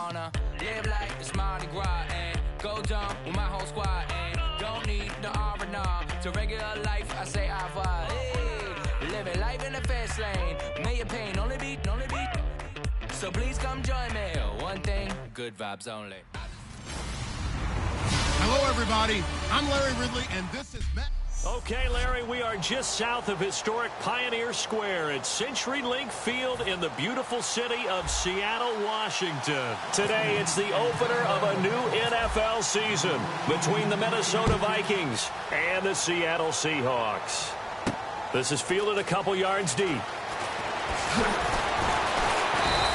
wanna live like it's Mardi Gras and go dumb with my whole squad and don't need the R&R. To regular life, I say au revoir. Hey, living life in the fast lane. May your pain only beat. So please come join me. One thing, good vibes only. Hello, everybody. I'm Larry Ridley, and this is Matt. Okay, Larry, we are just south of historic Pioneer Square at CenturyLink Field in the beautiful city of Seattle, Washington. Today, it's the opener of a new NFL season between the Minnesota Vikings and the Seattle Seahawks. This is fielded a couple yards deep.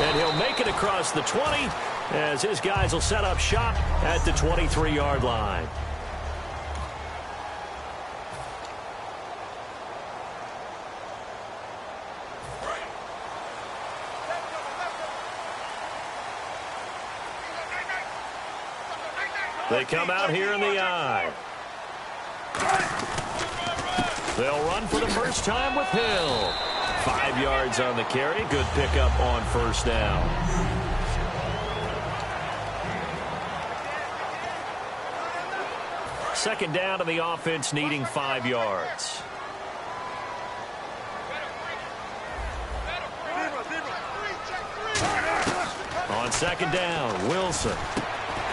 And he'll make it across the 20 as his guys will set up shop at the 23-yard line. They come out here in the I. They'll run for the first time with Hill. 5 yards on the carry. Good pickup on first down. Second down to the offense needing 5 yards. On second down, Wilson.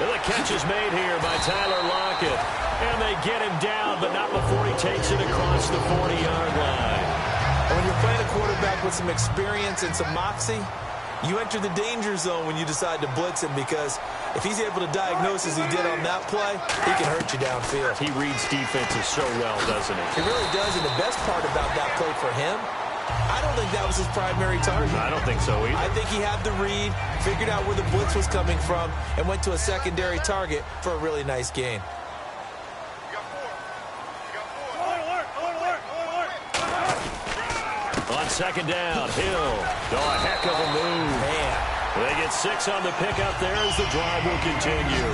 And the catch is made here by Tyler Lockett. And they get him down, but not before he takes it across the 40-yard line. When you're playing a quarterback with some experience and some moxie, you enter the danger zone when you decide to blitz him, because if he's able to diagnose as he did on that play, he can hurt you downfield. He reads defenses so well, doesn't he? He really does, and the best part about that play for him, I don't think that was his primary target. I don't think so either. I think he had the read, figured out where the blitz was coming from, and went to a secondary target for a really nice gain. On second down, Hill. Oh, a heck of a move. Man. They get 6 on the pickup there as the drive will continue.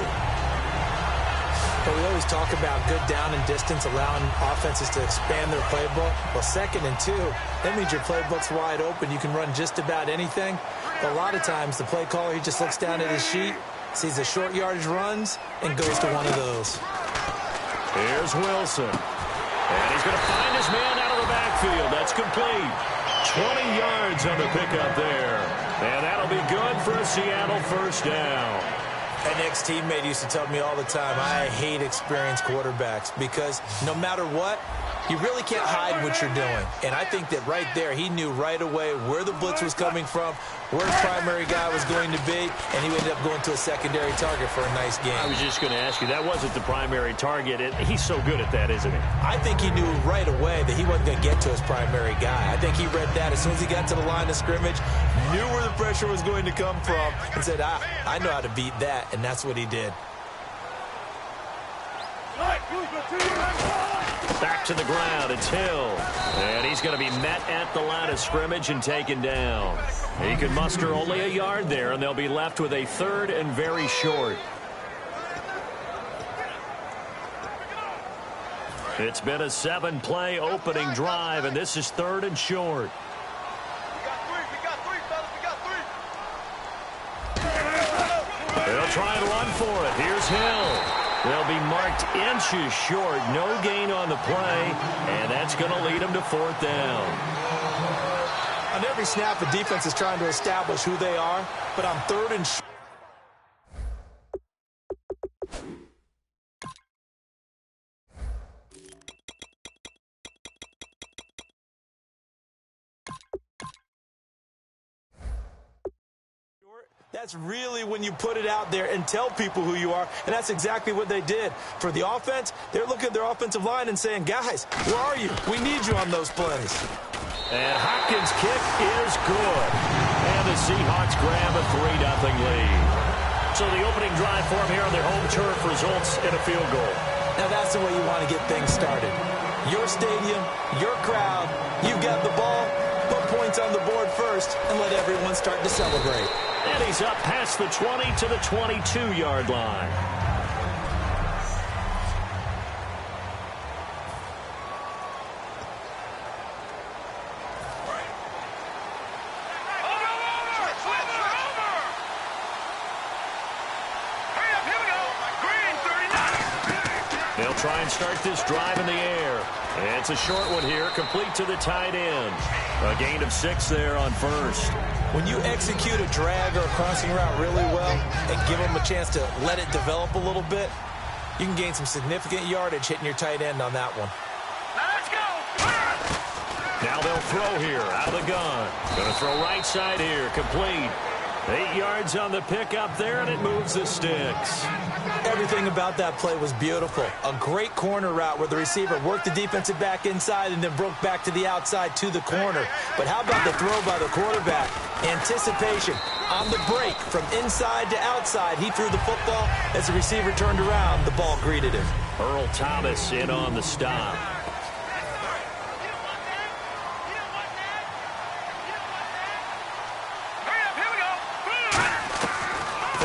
But we always talk about good down and distance, allowing offenses to expand their playbook. Well, 2nd and 2, that means your playbook's wide open. You can run just about anything. But a lot of times, the play caller, he just looks down at his sheet, sees the short yardage runs, and goes to one of those. Here's Wilson. And he's going to find his man out of the backfield. That's complete. 20 yards on the pickup there. And that'll be good for a Seattle first down. An ex-teammate used to tell me all the time, I hate experienced quarterbacks, because no matter what, you really can't hide what you're doing. And I think that right there, he knew right away where the blitz was coming from, where his primary guy was going to be, and he ended up going to a secondary target for a nice game. I was just going to ask you, that wasn't the primary target. He's so good at that, isn't he? I think he knew right away that he wasn't going to get to his primary guy. I think he read that as soon as he got to the line of scrimmage, knew where the pressure was going to come from, and said, I know how to beat that, and that's what he did. Back to the ground, it's Hill. And he's going to be met at the line of scrimmage and taken down. He can muster only a yard there, and they'll be left with a 3rd and very short. It's been a 7-play opening drive, and this is 3rd and short. They'll try and run for it. Here's Hill. They'll be marked inches short. No gain on the play, and that's going to lead them to 4th down. On every snap, the defense is trying to establish who they are, but on 3rd and short, that's really when you put it out there and tell people who you are, and that's exactly what they did. For the offense, they're looking at their offensive line and saying, guys, where are you? We need you on those plays. And Hopkins' kick is good. And the Seahawks grab a 3-0 lead. So the opening drive for them here on their home turf results in a field goal. Now that's the way you want to get things started. Your stadium, your crowd, you've got the ball, put points on the board first, and let everyone start to celebrate. And he's up past the 20 to the 22-yard line. They'll try and start this drive in the air. And it's a short one here, complete to the tight end. A gain of 6 there on first. When you execute a drag or a crossing route really well and give them a chance to let it develop a little bit, you can gain some significant yardage hitting your tight end on that one. Let's go! Now they'll throw here, out of the gun. Going to throw right side here, complete. 8 yards on the pickup there, and it moves the sticks. Everything about that play was beautiful. A great corner route where the receiver worked the defensive back inside and then broke back to the outside to the corner. But how about the throw by the quarterback? Anticipation on the break from inside to outside. He threw the football. As the receiver turned around, the ball greeted him. Earl Thomas in on the stop.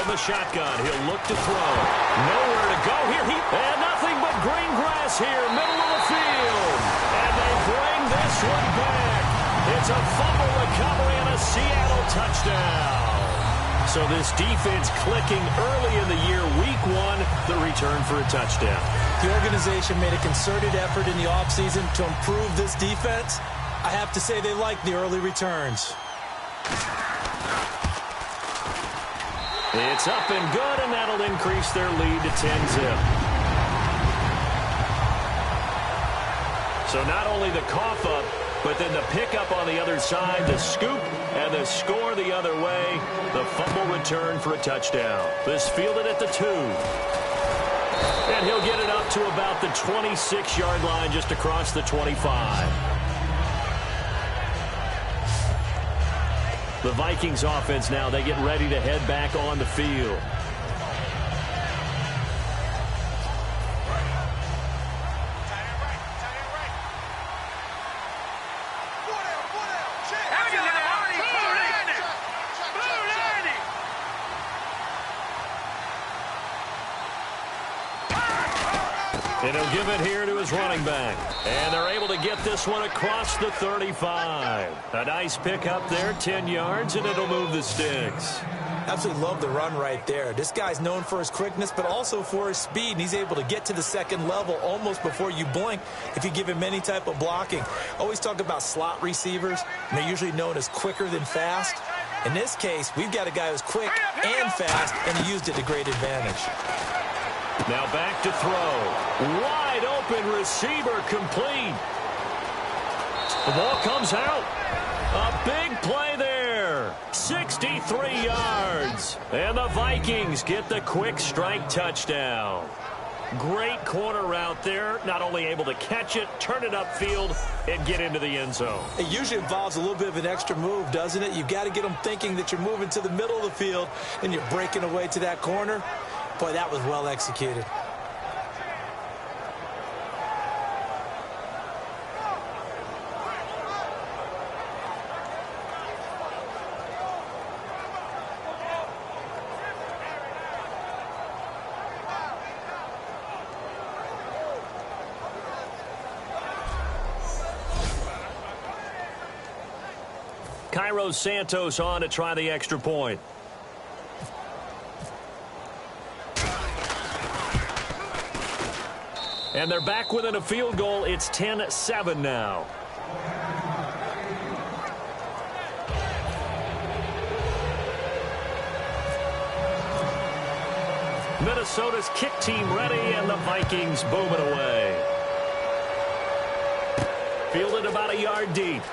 The shotgun. He'll look to throw. Nowhere to go here. And nothing but green grass here, middle of the field. And they bring this one back. It's a fumble recovery and a Seattle touchdown. So this defense clicking early in the year, week 1, the return for a touchdown. The organization made a concerted effort in the offseason to improve this defense. I have to say they like the early returns. It's up and good, and that'll increase their lead to 10-zip. So not only the cough up, but then the pickup on the other side, the scoop, and the score the other way. The fumble return for a touchdown. This fielded at the 2. And he'll get it up to about the 26-yard line, just across the 25. The Vikings offense now, they get ready to head back on the field. And he'll give it here to his running back. And they're able to get this one across the 35. A nice pickup there, 10 yards, and it'll move the sticks. Absolutely love the run right there. This guy's known for his quickness, but also for his speed, and he's able to get to the second level almost before you blink if you give him any type of blocking. Always talk about slot receivers, and they're usually known as quicker than fast. In this case, we've got a guy who's quick and fast, and he used it to great advantage. Now back to throw. Wide open receiver, complete. The ball comes out. A big play there. 63 yards. And the Vikings get the quick strike touchdown. Great corner route there. Not only able to catch it, turn it upfield, and get into the end zone. It usually involves a little bit of an extra move, doesn't it? You've got to get them thinking that you're moving to the middle of the field and you're breaking away to that corner. Boy, that was well executed. Cairo Santos on to try the extra point. And they're back within a field goal. It's 10-7 now. Minnesota's kick team ready, and the Vikings boom it away. Fielded about a yard deep.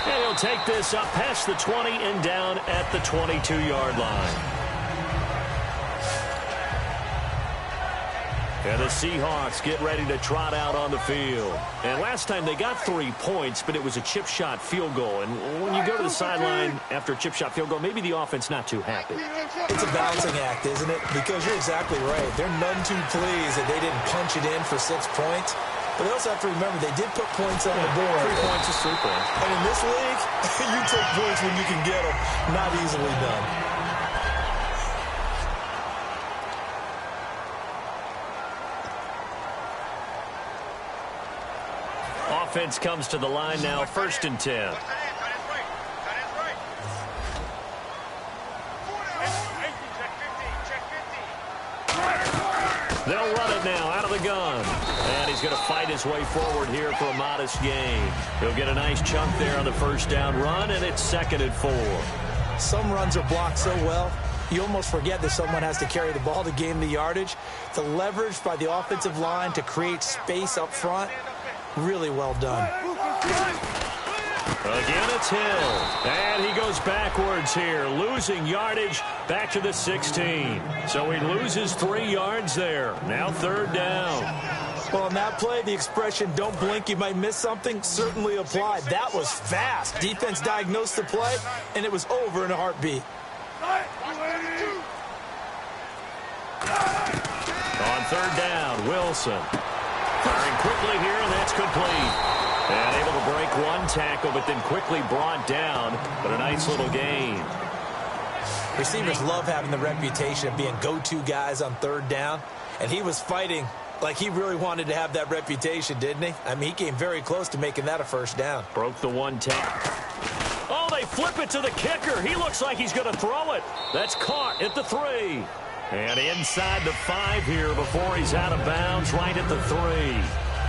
And he'll take this up past the 20 and down at the 22-yard line. And the Seahawks get ready to trot out on the field. And last time they got 3 points, but it was a chip shot field goal. And when you go to the sideline after a chip shot field goal, maybe the offense not too happy. It's a balancing act, isn't it? Because you're exactly right. They're none too pleased that they didn't punch it in for 6 points. But they also have to remember they did put points on the board. 3 points is 3 points. And in this league, you take points when you can get them. Not easily done. Offense comes to the line now, 1st and 10. They'll run the gun. And he's going to fight his way forward here for a modest gain. He'll get a nice chunk there on the first down run, and it's 2nd and 4. Some runs are blocked so well, you almost forget that someone has to carry the ball to gain the yardage. The leverage by the offensive line to create space up front, really well done. Again, it's Hill. And he goes backwards here, losing yardage back to the 16. So he loses 3 yards there. Now 3rd down. Well, on that play, the expression, don't blink, you might miss something, certainly applied. That was fast. Defense diagnosed the play, and it was over in a heartbeat. On 3rd down, Wilson. Firing quickly here, and that's complete. And able to break one tackle, but then quickly brought down. But a nice little gain. Receivers love having the reputation of being go-to guys on 3rd down. And he was fighting like he really wanted to have that reputation, didn't he? I mean, he came very close to making that a 1st down. Broke the 1 tackle. Oh, they flip it to the kicker. He looks like he's going to throw it. That's caught at the 3. And inside the 5 here before he's out of bounds, right at the 3.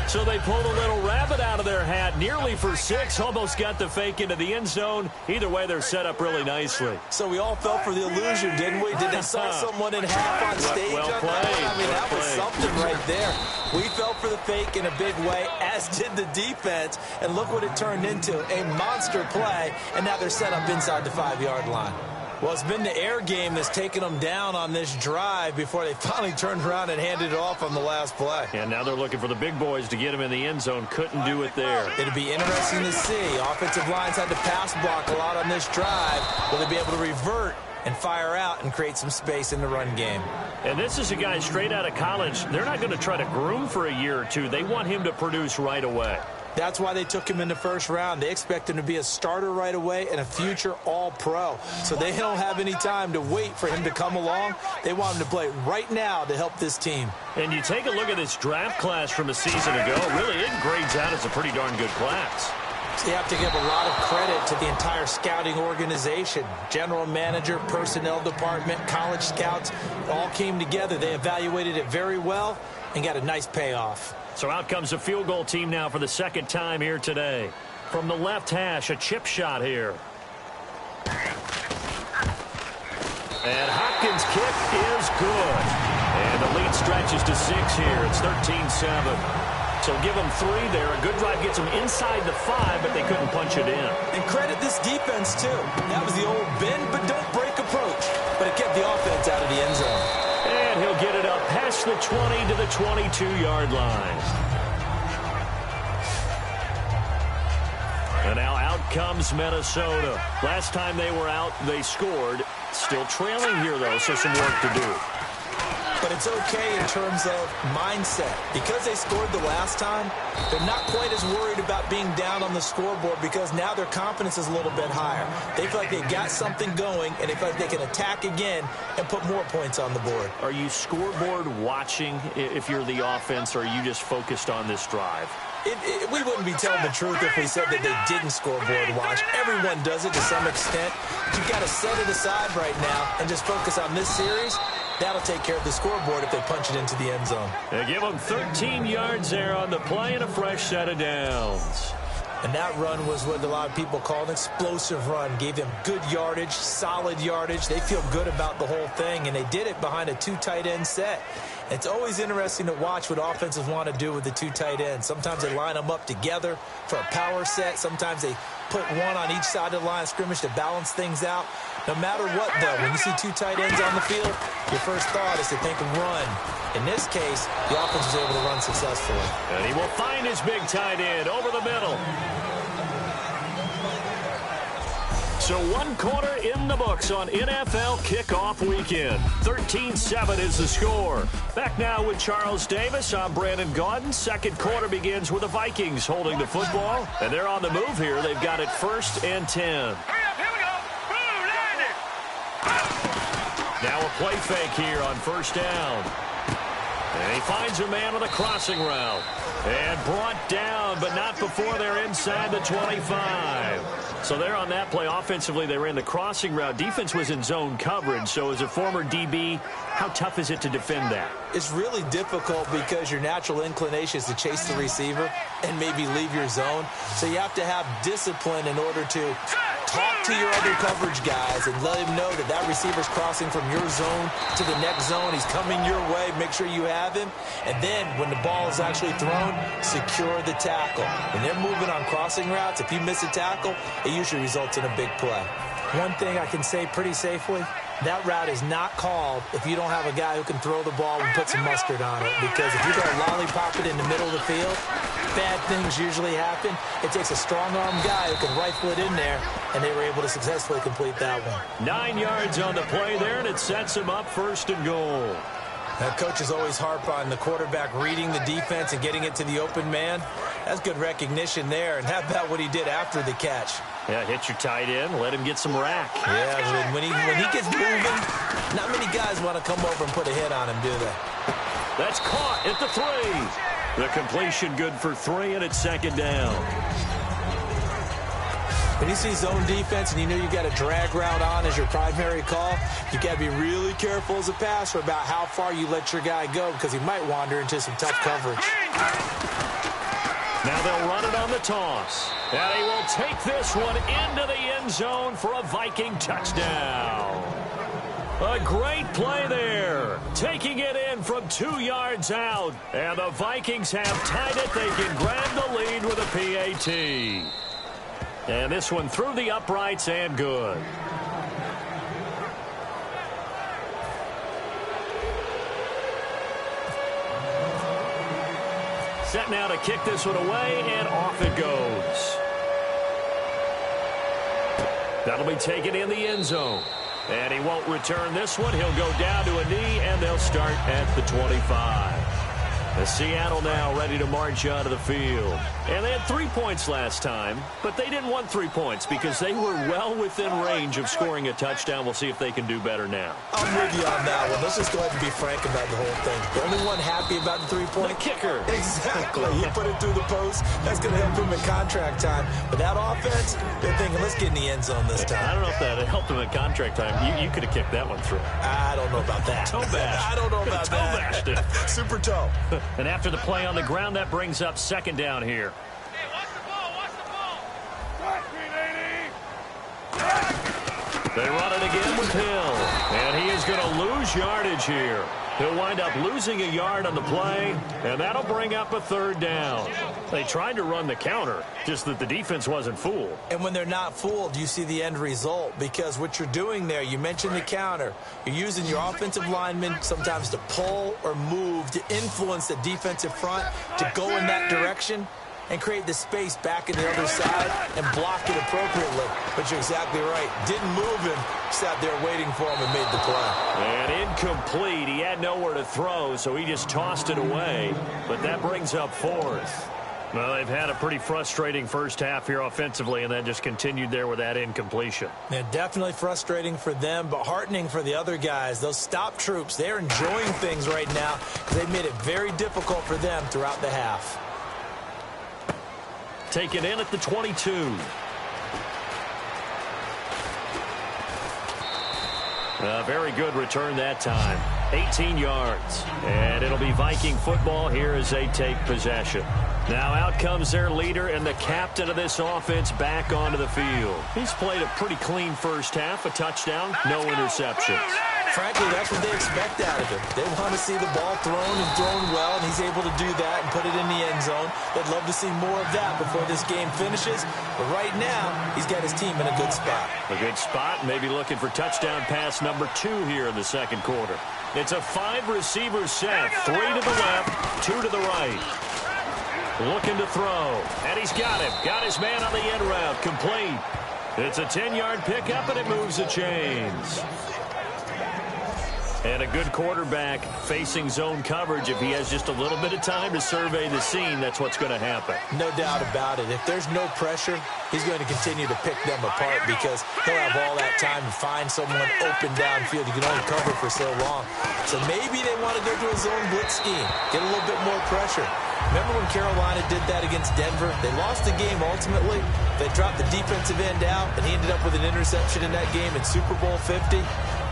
So they pulled a little rabbit out of their hat, nearly for 6, almost got the fake into the end zone. Either way, they're set up really nicely. So we all fell for the illusion, didn't we? Did they sign someone in half on stage? Well played. I mean, that was something right there. We fell for the fake in a big way, as did the defense. And look what it turned into, a monster play. And now they're set up inside the 5-yard line. Well, it's been the air game that's taken them down on this drive before they finally turned around and handed it off on the last play. And now they're looking for the big boys to get him in the end zone. Couldn't do it there. It'll be interesting to see. Offensive lines had to pass block a lot on this drive. Will they be able to revert and fire out and create some space in the run game? And this is a guy straight out of college. They're not going to try to groom for a year or two. They want him to produce right away. That's why they took him in the 1st round. They expect him to be a starter right away and a future all-pro. So they don't have any time to wait for him to come along. They want him to play right now to help this team. And you take a look at this draft class from a season ago. Really, it grades out as a pretty darn good class. So you have to give a lot of credit to the entire scouting organization. General manager, personnel department, college scouts, all came together. They evaluated it very well and got a nice payoff. So out comes the field goal team now for the 2nd time here today. From the left hash, a chip shot here. And Hopkins' kick is good. And the lead stretches to 6 here. It's 13-7. So give them 3 there. A good drive gets them inside the 5, but they couldn't punch it in. And credit this defense, too. That was the old bend but don't break approach. But it kept the offense out of the end zone. And he'll get it up past the 20 to the 22-yard line. And now out comes Minnesota. Last time they were out, they scored. Still trailing here, though, so some work to do. But it's okay in terms of mindset. Because they scored the last time, they're not quite as worried about being down on the scoreboard because now their confidence is a little bit higher. They feel like they got something going, and they feel like they can attack again and put more points on the board. Are you scoreboard watching if you're the offense, or are you just focused on this drive? We wouldn't be telling the truth if we said that they didn't scoreboard watch. Everyone does it to some extent. You've got to set it aside right now and just focus on this series. That'll take care of the scoreboard if they punch it into the end zone. They give them 13 yards there on the play and a fresh set of downs. And that run was what a lot of people call an explosive run. Gave them good yardage, solid yardage. They feel good about the whole thing, and they did it behind a 2 tight end set. It's always interesting to watch what offenses want to do with the 2 tight ends. Sometimes they line them up together for a power set. Sometimes they put one on each side of the line of scrimmage to balance things out. No matter what, though, when you see 2 tight ends on the field, your first thought is to think run. In this case, the offense was able to run successfully. And he will find his big tight end over the middle. So 1 quarter in the books on NFL kickoff weekend. 13-7 is the score. Back now with Charles Davis. I'm Brandon Gaudin. 2nd quarter begins with the Vikings holding the football. And they're on the move here. They've got it 1st and 10. Now a play fake here on 1st down. And he finds a man on a crossing route. And brought down, but not before they're inside the 25. So there on that play, offensively, they ran the crossing route. Defense was in zone coverage. So as a former DB, how tough is it to defend that? It's really difficult because your natural inclination is to chase the receiver and maybe leave your zone. So you have to have discipline in order to talk to your other coverage guys and let him know that that receiver's crossing from your zone to the next zone. He's coming your way. Make sure you have him. And then when the ball is actually thrown, secure the tackle. When they're moving on crossing routes, if you miss a tackle, it usually results in a big play. One thing I can say pretty safely, that route is not called if you don't have a guy who can throw the ball and put some mustard on it. Because if you go lollipop it in the middle of the field, bad things usually happen. It takes a strong-arm guy who can rifle it in there, and they were able to successfully complete that one. 9 yards on the play there, and it sets him up 1st and goal. Now, coaches always harp on the quarterback reading the defense and getting it to the open man. That's good recognition there. And how about what he did after the catch? Yeah, hit your tight end, let him get some rack. Yeah, when he gets moving, not many guys want to come over and put a hit on him, do they? That's caught at the 3. The completion good for 3, and it's 2nd down. When you see zone defense and you know you've got a drag route on as your primary call, you got to be really careful as a passer about how far you let your guy go because he might wander into some tough coverage. Now they'll run it on the toss. And he will take this one into the end zone for a Viking touchdown. A great play there. Taking it in from 2 yards out. And the Vikings have tied it. They can grab the lead with a PAT. And this one through the uprights and good. Set now to kick this one away, and off it goes. That'll be taken in the end zone. And he won't return this one. He'll go down to a knee, and they'll start at the 25. Seattle now ready to march out of the field. And they had 3 points last time, but they didn't want 3 points because they were well within range of scoring a touchdown. We'll see if they can do better now. I'm with you on that one. Let's just go ahead and be frank about the whole thing. The only one happy about the 3-point? The kicker. Exactly. He put it through the post. That's going to help him in contract time. But that offense, they're thinking, let's get in the end zone this time. I don't know if that helped him in contract time. You could have kicked that one through. I don't know about that. Toe bash. I don't know about that. Toe bashed it. Super toe. And after the play on the ground, that brings up 2nd down here. Hey, watch the ball, watch the ball. They run it again with Hill. And he is going to lose yardage here. He'll wind up losing a yard on the play, and that'll bring up a 3rd down. They tried to run the counter, just that the defense wasn't fooled. And when they're not fooled, you see the end result, because what you're doing there, you mentioned the counter. You're using your offensive linemen sometimes to pull or move to influence the defensive front to go in that direction and create the space back in the other side and block it appropriately. But you're exactly right. Didn't move him, sat there waiting for him and made the play. And incomplete. He had nowhere to throw, so he just tossed it away. But that brings up 4th. Well, they've had a pretty frustrating first half here offensively, and that just continued there with that incompletion. Yeah, definitely frustrating for them, but heartening for the other guys. Those stop troops, they're enjoying things right now because they've made it very difficult for them throughout the half. Taken in at the 22. A very good return that time. 18 yards. And it'll be Viking football here as they take possession. Now out comes their leader and the captain of this offense back onto the field. He's played a pretty clean first half, a touchdown, no interceptions. Frankly, that's what they expect out of him. They want to see the ball thrown and thrown well, and he's able to do that and put it in the end zone. They'd love to see more of that before this game finishes. But right now, he's got his team in a good spot. A good spot, maybe looking for touchdown pass number 2 here in the 2nd quarter. It's a 5-receiver set, 3 to the left, 2 to the right. Looking to throw, and he's got him. Got his man on the end route, complete. It's a 10-yard pickup, and it moves the chains. And a good quarterback facing zone coverage. If he has just a little bit of time to survey the scene, that's what's going to happen. No doubt about it. If there's no pressure, he's going to continue to pick them apart because he'll have all that time to find someone open downfield. You can only cover for so long. So maybe they want to go to a zone blitz scheme, get a little bit more pressure. Remember when Carolina did that against Denver? They lost the game ultimately. They dropped the defensive end out, and he ended up with an interception in that game in Super Bowl 50.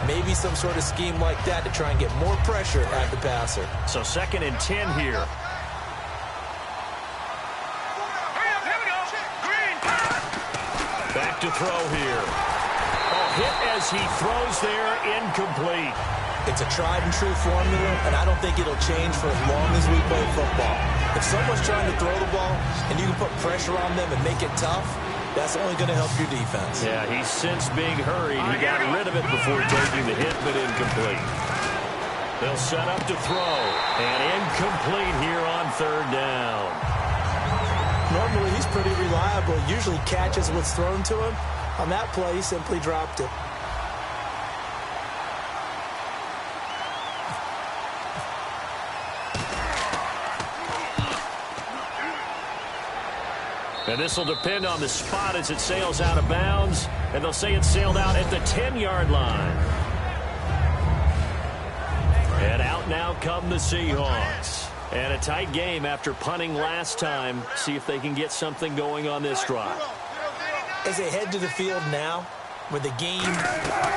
Maybe some sort of scheme like that to try and get more pressure at the passer. So 2nd and 10 here. Back to throw here. Oh, hit as he throws there, incomplete. It's a tried-and-true formula, and I don't think it'll change for as long as we play football. If someone's trying to throw the ball and you can put pressure on them and make it tough, that's only going to help your defense. Yeah, he's since being hurried. He got rid of it before taking the hit, but incomplete. They'll set up to throw, and incomplete here on 3rd down. Normally, he's pretty reliable. Usually catches what's thrown to him. On that play, he simply dropped it. And this will depend on the spot as it sails out of bounds. And they'll say it sailed out at the 10-yard line. And out now come the Seahawks. And a tight game after punting last time. See if they can get something going on this drive. As they head to the field now, with the game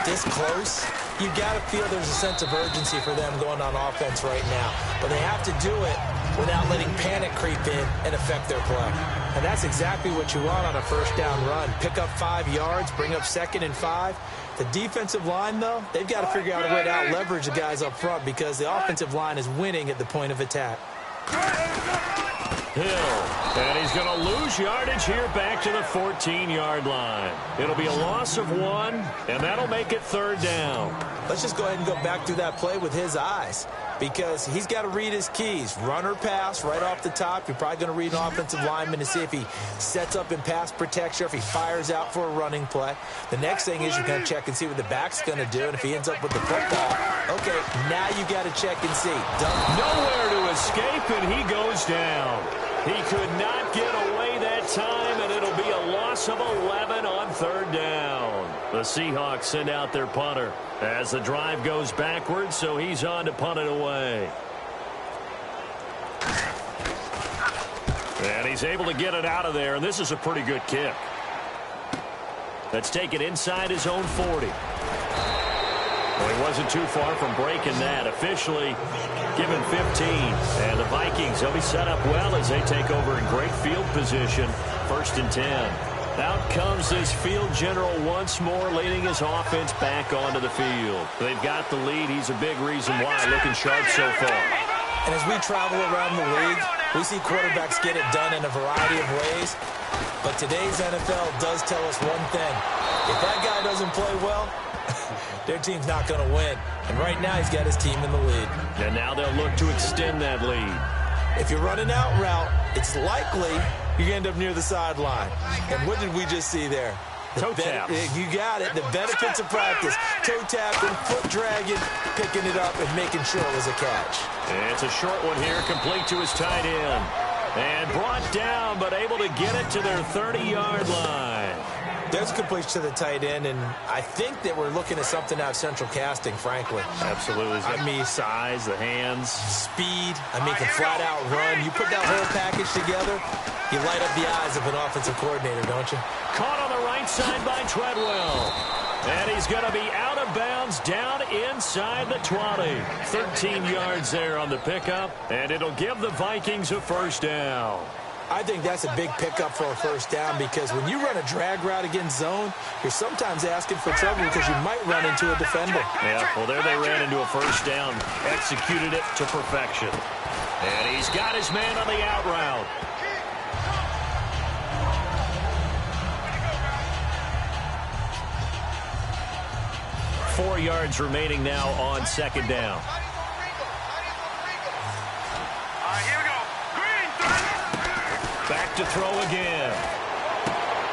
this close, you got to feel there's a sense of urgency for them going on offense right now. But they have to do it without letting panic creep in and affect their play. And that's exactly what you want on a 1st down run. Pick up 5 yards, bring up 2nd and 5. The defensive line, though, they've got to figure out a way to out-leverage the guys up front because the offensive line is winning at the point of attack. Hill, and he's going to lose yardage here back to the 14-yard line. It'll be a loss of 1, and that'll make it 3rd down. Let's just go ahead and go back through that play with his eyes because he's got to read his keys. Run or pass right off the top. You're probably going to read an offensive lineman to see if he sets up in pass protection or if he fires out for a running play. The next thing is you're going to check and see what the back's going to do, and if he ends up with the football, okay, now you got to check and see. Nowhere to escape, and he goes down. He could not get away that time, and it'll be a loss of 11 on 3rd down. The Seahawks send out their punter as the drive goes backwards, so he's on to punt it away. And he's able to get it out of there, and this is a pretty good kick. Let's take it inside his own 40. Well, he wasn't too far from breaking that. Officially given 15. And the Vikings, they'll be set up well as they take over in great field position. 1st and 10. Out comes this field general once more, leading his offense back onto the field. They've got the lead. He's a big reason why, looking sharp so far. And as we travel around the league, we see quarterbacks get it done in a variety of ways. But today's NFL does tell us one thing. If that guy doesn't play well, their team's not going to win. And right now, he's got his team in the lead. And now they'll look to extend that lead. If you're running out route, it's likely you're going to end up near the sideline. And what did we just see there? Toe tap. You got it. The benefits of practice. Toe tapping, foot dragging, picking it up, and making sure it was a catch. And it's a short one here, complete to his tight end. And brought down, but able to get it to their 30-yard line. There's a completion to the tight end, and I think that we're looking at something out of central casting, frankly. Absolutely. I mean, size, the hands. Speed. I mean, can flat out run. You put that whole package together, you light up the eyes of an offensive coordinator, don't you? Caught on the right side by Treadwell. And he's going to be out of bounds down inside the 20. 13 yards there on the pickup, and it'll give the Vikings a 1st down. I think that's a big pickup for a 1st down because when you run a drag route against zone, you're sometimes asking for trouble because you might run into a defender. Yeah, well, there they ran into a 1st down, executed it to perfection. And he's got his man on the out route. Four yards remaining now on 2nd down. Back to throw again.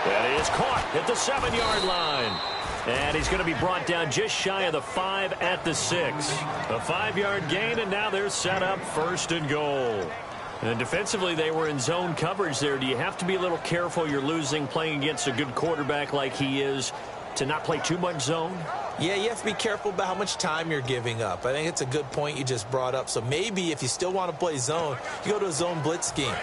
That is caught at the 7-yard line. And he's going to be brought down just shy of the 5 at the 6. A 5-yard gain, and now they're set up 1st and goal. And defensively, they were in zone coverage there. Do you have to be a little careful? You're losing playing against a good quarterback like he is to not play too much zone? Yeah, you have to be careful about how much time you're giving up. I think it's a good point you just brought up. So maybe if you still want to play zone, you go to a zone blitz scheme.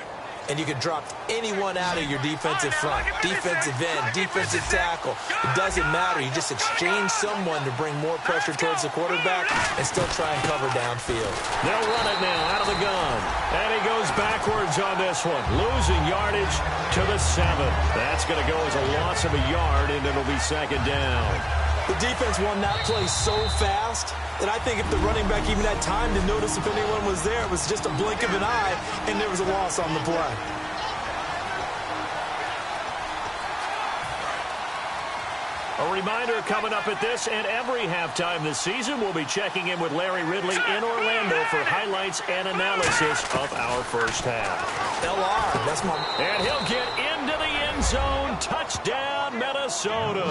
And you can drop anyone out of your defensive front, defensive end, defensive tackle. It doesn't matter. You just exchange someone to bring more pressure towards the quarterback and still try and cover downfield. They'll run it now out of the gun. And he goes backwards on this one, losing yardage to the 7. That's going to go as a loss of a yard, and it'll be second down. The defense won that play so fast that I think if the running back even had time to notice if anyone was there, it was just a blink of an eye, and there was a loss on the play. A reminder coming up at this and every halftime this season, we'll be checking in with Larry Ridley in Orlando for highlights and analysis of our first half. LR, that's my... And he'll get into the end zone. Touchdown, Minnesota.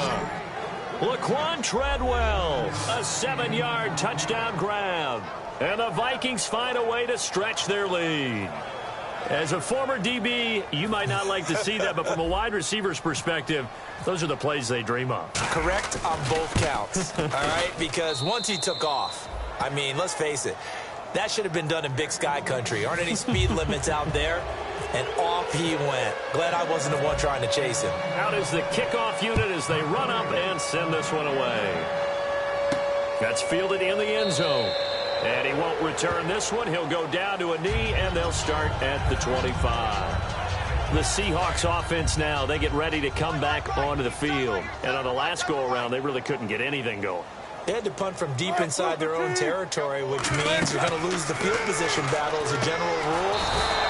Laquan Treadwell, a 7-yard touchdown grab. And the Vikings find a way to stretch their lead. As a former DB, you might not like to see that, but from a wide receiver's perspective, those are the plays they dream of. Correct on both counts, all right? Because once he took off, I mean, let's face it, that should have been done in Big Sky country. Aren't any speed limits out there? And off he went. Glad I wasn't the one trying to chase him. Out is the kickoff unit as they run up and send this one away. That's fielded in the end zone. And he won't return this one. He'll go down to a knee, and they'll start at the 25. The Seahawks offense now, they get ready to come back onto the field. And on the last go-around, they really couldn't get anything going. They had to punt from deep inside their own territory, which means you're going to lose the field position battle as a general rule.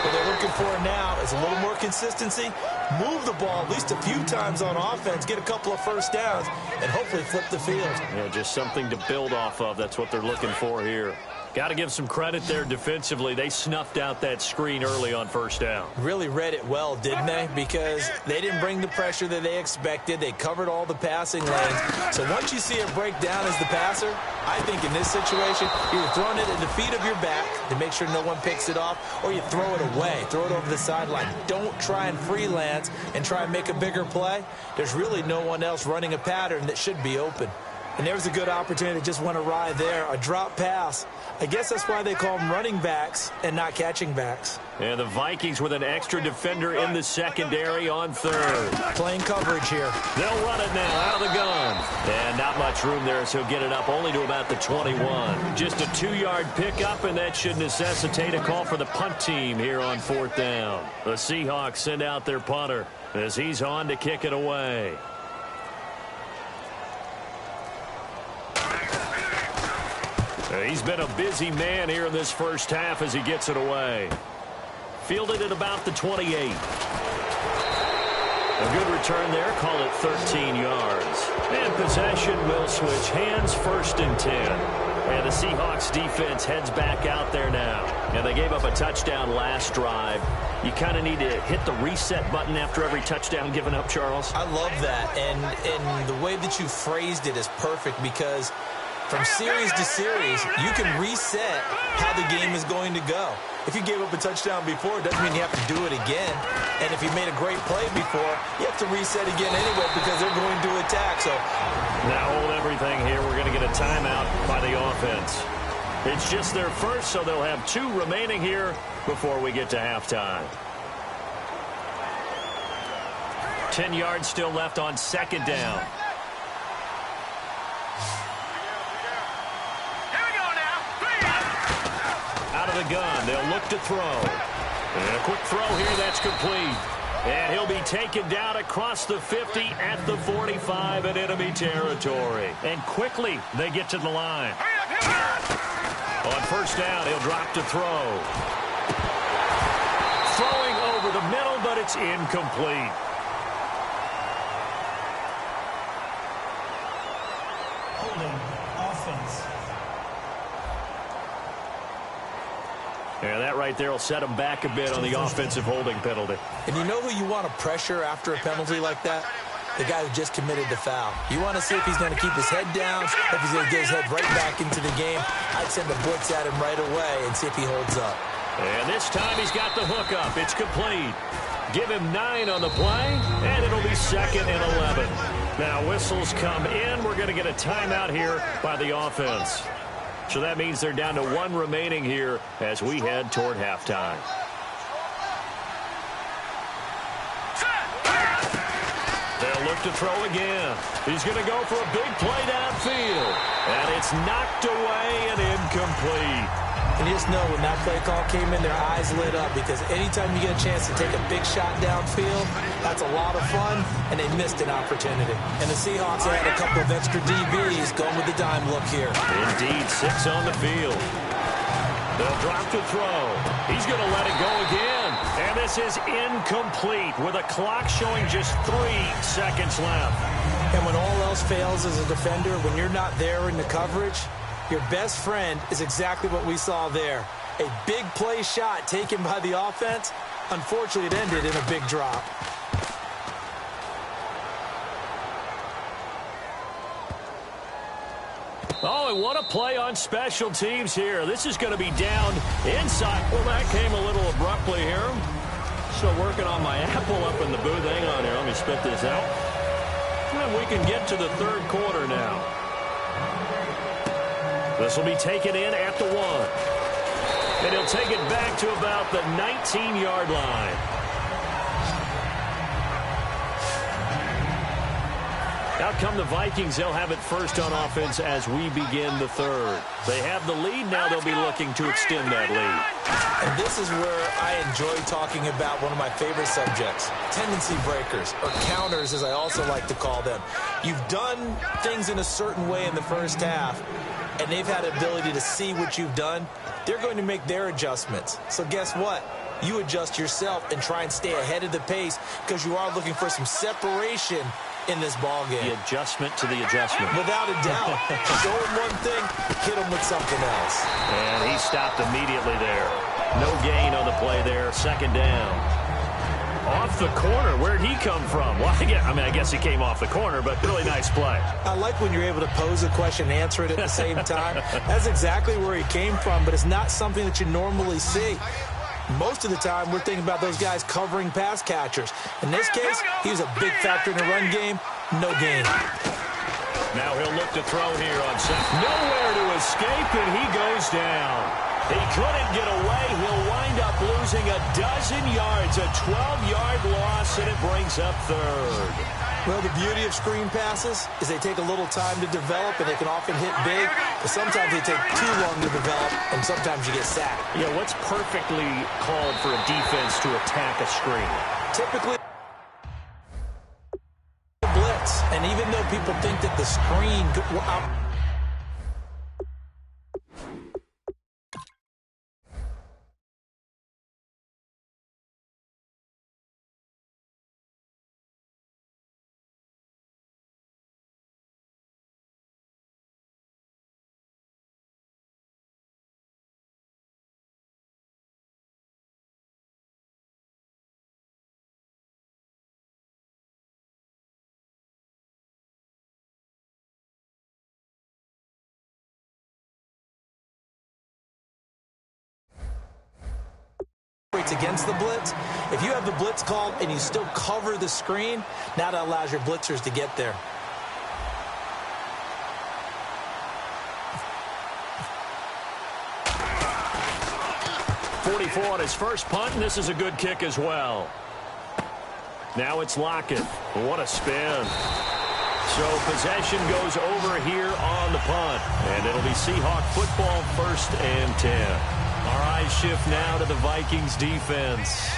What they're looking for now is a little more consistency, move the ball at least a few times on offense, get a couple of first downs, and hopefully flip the field. Yeah, just something to build off of. That's what they're looking for here. Got to give some credit there defensively. They snuffed out that screen early on first down. Really read it well, didn't they? Because they didn't bring the pressure that they expected. They covered all the passing lanes. So once you see it break down as the passer, I think in this situation, you're throwing it at the feet of your back to make sure no one picks it off, or you throw it away, throw it over the sideline. Don't try and freelance and try and make a bigger play. There's really no one else running a pattern that should be open. And there was a good opportunity that just went awry there. A drop pass. I guess that's why they call them running backs and not catching backs. And the Vikings with an extra defender in the secondary on third. Playing coverage here. They'll run it now out of the gun. And not much room there, so he'll get it up only to about the 21. Just a 2-yard pickup, and that should necessitate a call for the punt team here on fourth down. The Seahawks send out their punter as he's on to kick it away. He's been a busy man here in this first half as he gets it away. Fielded at about the 28. A good return there. Call it 13 yards. And possession will switch hands, 1st and 10. And the Seahawks defense heads back out there now. And they gave up a touchdown last drive. You kind of need to hit the reset button after every touchdown given up, Charles. I love that. And the way that you phrased it is perfect because from series to series, you can reset how the game is going to go. If you gave up a touchdown before, it doesn't mean you have to do it again. And if you made a great play before, you have to reset again anyway because they're going to attack. So now hold everything here. We're going to get a timeout by the offense. It's just their first, so they'll have 2 remaining here before we get to halftime. 10 yards still left on 2nd down. Out of the gun, they'll look to throw. And a quick throw here, that's complete. And he'll be taken down across the 50 at the 45 in enemy territory. And quickly, they get to the line. On first down, he'll drop to throw. Throwing over the middle, but it's incomplete. holding offense. Yeah, that right there will set him back a bit on the offensive holding penalty. And you know who you want to pressure after a penalty like that? The guy who just committed the foul. You want to see if he's going to keep his head down, if he's going to get his head right back into the game. I'd send a blitz at him right away and see if he holds up. And this time he's got the hook up. It's complete. Give him 9 on the play, and it'll be 2nd and 11. Now whistles come in. We're going to get a timeout here by the offense. So that means they're down to 1 remaining here as we head toward halftime. They'll look to throw again. He's going to go for a big play downfield. And it's knocked away and incomplete. And you just know when that play call came in, their eyes lit up because anytime you get a chance to take a big shot downfield, that's a lot of fun, and they missed an opportunity. And the Seahawks had a couple of extra DBs going with the dime look here. Indeed, 6 on the field. They'll drop to throw. He's going to let it go again. And this is incomplete with a clock showing just 3 seconds left. And when all else fails as a defender, when you're not there in the coverage, your best friend is exactly what we saw there. A big play shot taken by the offense. Unfortunately, it ended in a big drop. Oh, and what a play on special teams here. This is going to be down inside. Well, that came a little abruptly here. Still working on my apple up in the booth. Hang on here. Let me spit this out. And we can get to the 3rd quarter now. This will be taken in at the 1. And he'll take it back to about the 19-yard line. Out come the Vikings. They'll have it first on offense as we begin the 3rd. They have the lead. Now they'll be looking to extend that lead. And this is where I enjoy talking about one of my favorite subjects, tendency breakers, or counters as I also like to call them. You've done things in a certain way in the first half, and they've had the ability to see what you've done. They're going to make their adjustments. So guess what? You adjust yourself and try and stay ahead of the pace because you are looking for some separation in this ball game. The adjustment to the adjustment. Without a doubt. Show him one thing, hit him with something else. And he stopped immediately there. No gain on the play there. 2nd down. Off the corner. Where'd he come from? Well, I guess he came off the corner, but really nice play. I like when you're able to pose a question and answer it at the same time. That's exactly where he came from, but it's not something that you normally see. Most of the time, we're thinking about those guys covering pass catchers. In this case, he was a big factor in the run game. No gain. Now he'll look to throw here on 2nd. Nowhere to escape, and he goes down. He couldn't get away. He'll wind up losing a dozen yards, a 12-yard loss, and it brings up 3rd. Well, the beauty of screen passes is they take a little time to develop, and they can often hit big, but sometimes they take too long to develop, and sometimes you get sacked. Yeah, what's perfectly called for a defense to attack a screen? Typically, blitz, and even though people think that the screen... against the blitz. If you have the blitz called and you still cover the screen, now that allows your blitzers to get there. .44 on his first punt, and this is a good kick as well. Now it's Lockett. What a spin. So possession goes over here on the punt, and it'll be Seahawk football 1st and 10. Our eyes shift now to the Vikings defense.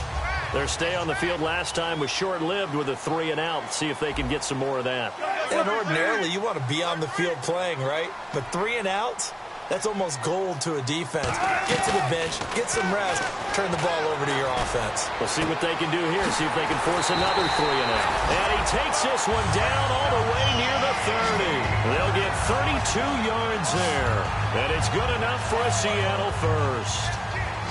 Their stay on the field last time was short-lived with a 3-and-out. See if they can get some more of that. And ordinarily, you want to be on the field playing, right? But 3-and-outs, that's almost gold to a defense. Get to the bench, get some rest, turn the ball over to your offense. We'll see what they can do here. See if they can force another 3-and-out. And he takes this one down all the way near the 30. They'll get 32 yards there. And it's good enough for a Seattle first.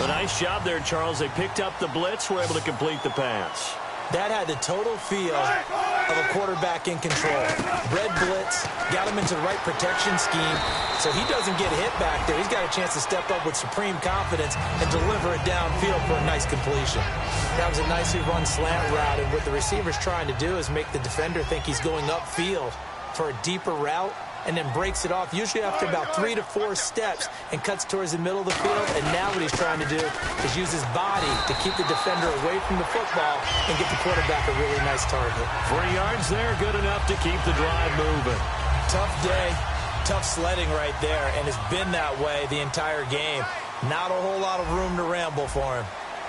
A nice job there, Charles. They picked up the blitz, were able to complete the pass. That had the total feel of a quarterback in control. Red blitz, got him into the right protection scheme, so he doesn't get hit back there. He's got a chance to step up with supreme confidence and deliver it downfield for a nice completion. That was a nicely run slant route, and what the receiver's trying to do is make the defender think he's going upfield for a deeper route, and then breaks it off, usually after about 3 to 4 steps, and cuts towards the middle of the field. And now what he's trying to do is use his body to keep the defender away from the football and get the quarterback a really nice target. 3 yards there, good enough to keep the drive moving. Tough day, tough sledding right there, and it's been that way the entire game. Not a whole lot of room to ramble for him.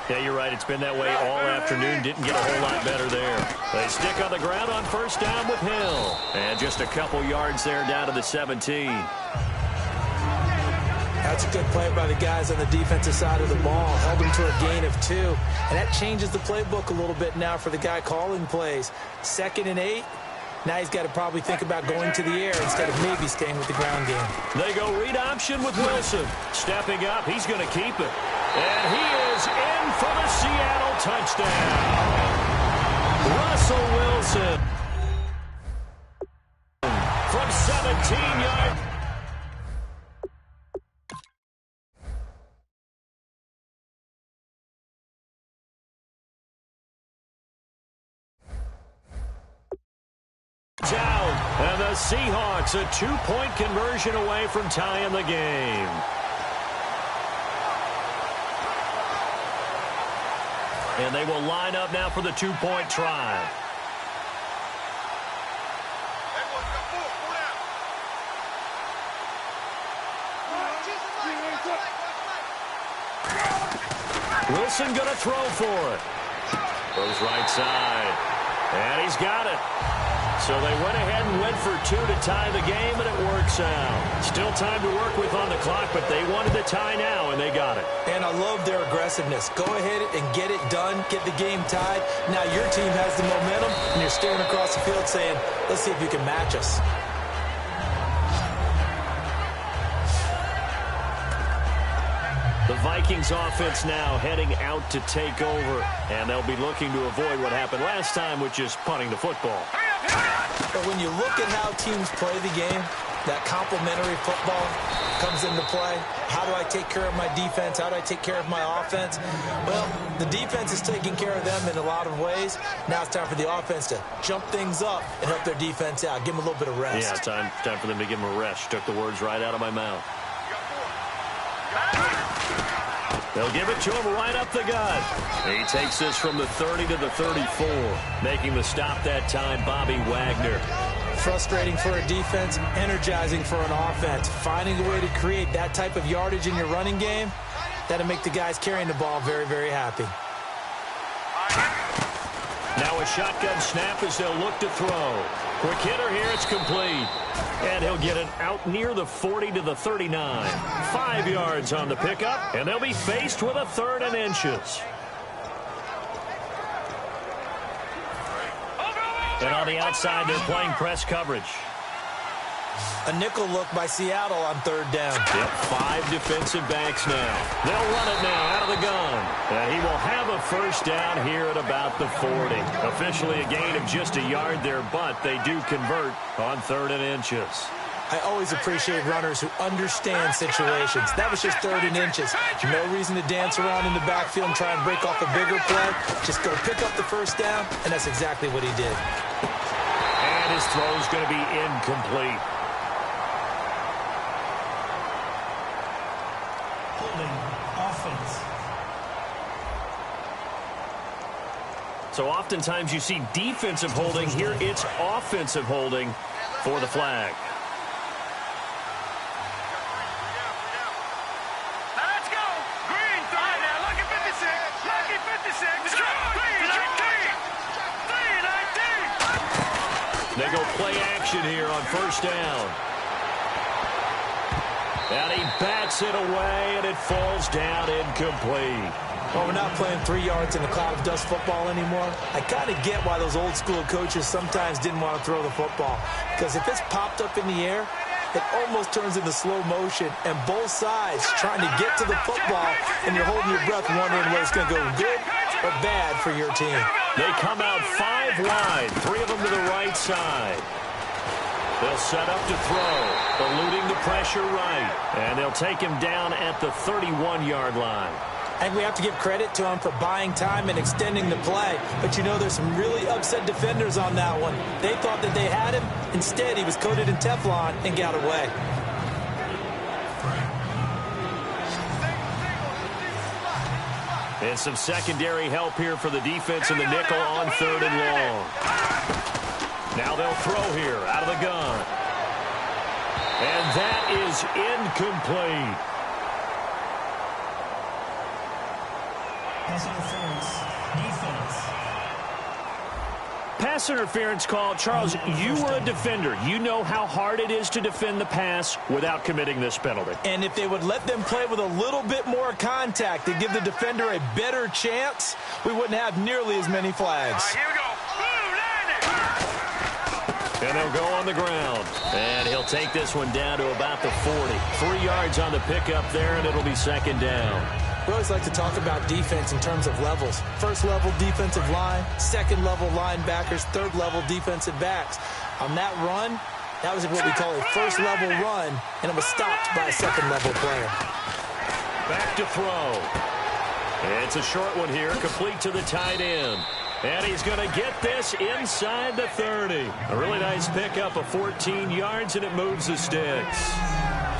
Yeah, you're right. It's been that way all afternoon. Didn't get a whole lot better there. They stick on the ground on first down with Hill. And just a couple yards there down to the 17. That's a good play by the guys on the defensive side of the ball. Held them to a gain of 2. And that changes the playbook a little bit now for the guy calling plays. 2nd and 8. Now he's got to probably think about going to the air instead of maybe staying with the ground game. They go read option with Wilson. Stepping up, he's going to keep it. And he is in for the Seattle touchdown. Russell Wilson from 17 yards. Out, and the Seahawks a 2-point conversion away from tying the game. And they will line up now for the 2-point try. Wilson going to throw for it. Goes right side. And he's got it. So they went ahead and went for 2 to tie the game, and it works out. Still time to work with on the clock, but they wanted the tie now, and they got it. And I love their aggressiveness. Go ahead and get it done, get the game tied. Now your team has the momentum, and you're staring across the field saying, let's see if you can match us. The Vikings offense now heading out to take over, and they'll be looking to avoid what happened last time, which is punting the football. But when you look at how teams play the game, that complementary football comes into play. How do I take care of my defense? How do I take care of my offense? Well, the defense is taking care of them in a lot of ways. Now it's time for the offense to jump things up and help their defense out. Give them a little bit of rest. Yeah, time for them to give them a rest. Took the words right out of my mouth. They'll give it to him right up the gut. He takes this from the 30 to the 34. Making the stop that time, Bobby Wagner. Frustrating for a defense, energizing for an offense. Finding a way to create that type of yardage in your running game, that'll make the guys carrying the ball very, very happy. Now a shotgun snap as they'll look to throw. Quick hitter here, it's complete. And he'll get it out near the 40 to the 39. 5 yards on the pickup, and they'll be faced with a 3rd and inches. And on the outside, they're playing press coverage. A nickel look by Seattle on 3rd down. Yep, 5 defensive backs now. They'll run it now out of the gun. And he will have a first down here at about the 40. Officially a gain of just a yard there, but they do convert on 3rd and inches. I always appreciate runners who understand situations. That was just 3rd and inches. No reason to dance around in the backfield and try and break off a bigger play. Just go pick up the first down, and that's exactly what he did. And his throw's going to be incomplete. Offense. So oftentimes you see defensive holding. Here it's offensive holding for the flag. Let's go. Green, 3 now. Lucky 56. Lucky 56. Green, 3, 19. 3, 19. They go play action here on first down. And he bats it away, and it falls down incomplete. Well, we're not playing 3 yards in a cloud of dust football anymore. I kind of get why those old school coaches sometimes didn't want to throw the football. Because if it's popped up in the air, it almost turns into slow motion, and both sides trying to get to the football, and you're holding your breath wondering whether it's going to go good or bad for your team. They come out 5 wide, 3 of them to the right side. They'll set up to throw, eluding the pressure right. And they'll take him down at the 31-yard line. I think we have to give credit to him for buying time and extending the play. But, you know, there's some really upset defenders on that one. They thought that they had him. Instead, he was coated in Teflon and got away. And some secondary help here for the defense in the nickel on 3rd and long. Now they'll throw here out of the gun. And that is incomplete. Pass interference. Defense. Pass interference call. Charles, you were a defender. You know how hard it is to defend the pass without committing this penalty. And if they would let them play with a little bit more contact to give the defender a better chance, we wouldn't have nearly as many flags. Here we go. And they'll go on the ground. And he'll take this one down to about the 40. 3 yards on the pickup there, and it'll be 2nd down. We always like to talk about defense in terms of levels. 1st level defensive line, 2nd level linebackers, 3rd level defensive backs. On that run, that was what we call a 1st level run, and it was stopped by a 2nd level player. Back to throw. It's a short one here, complete to the tight end. And he's going to get this inside the 30. A really nice pickup of 14 yards, and it moves the sticks.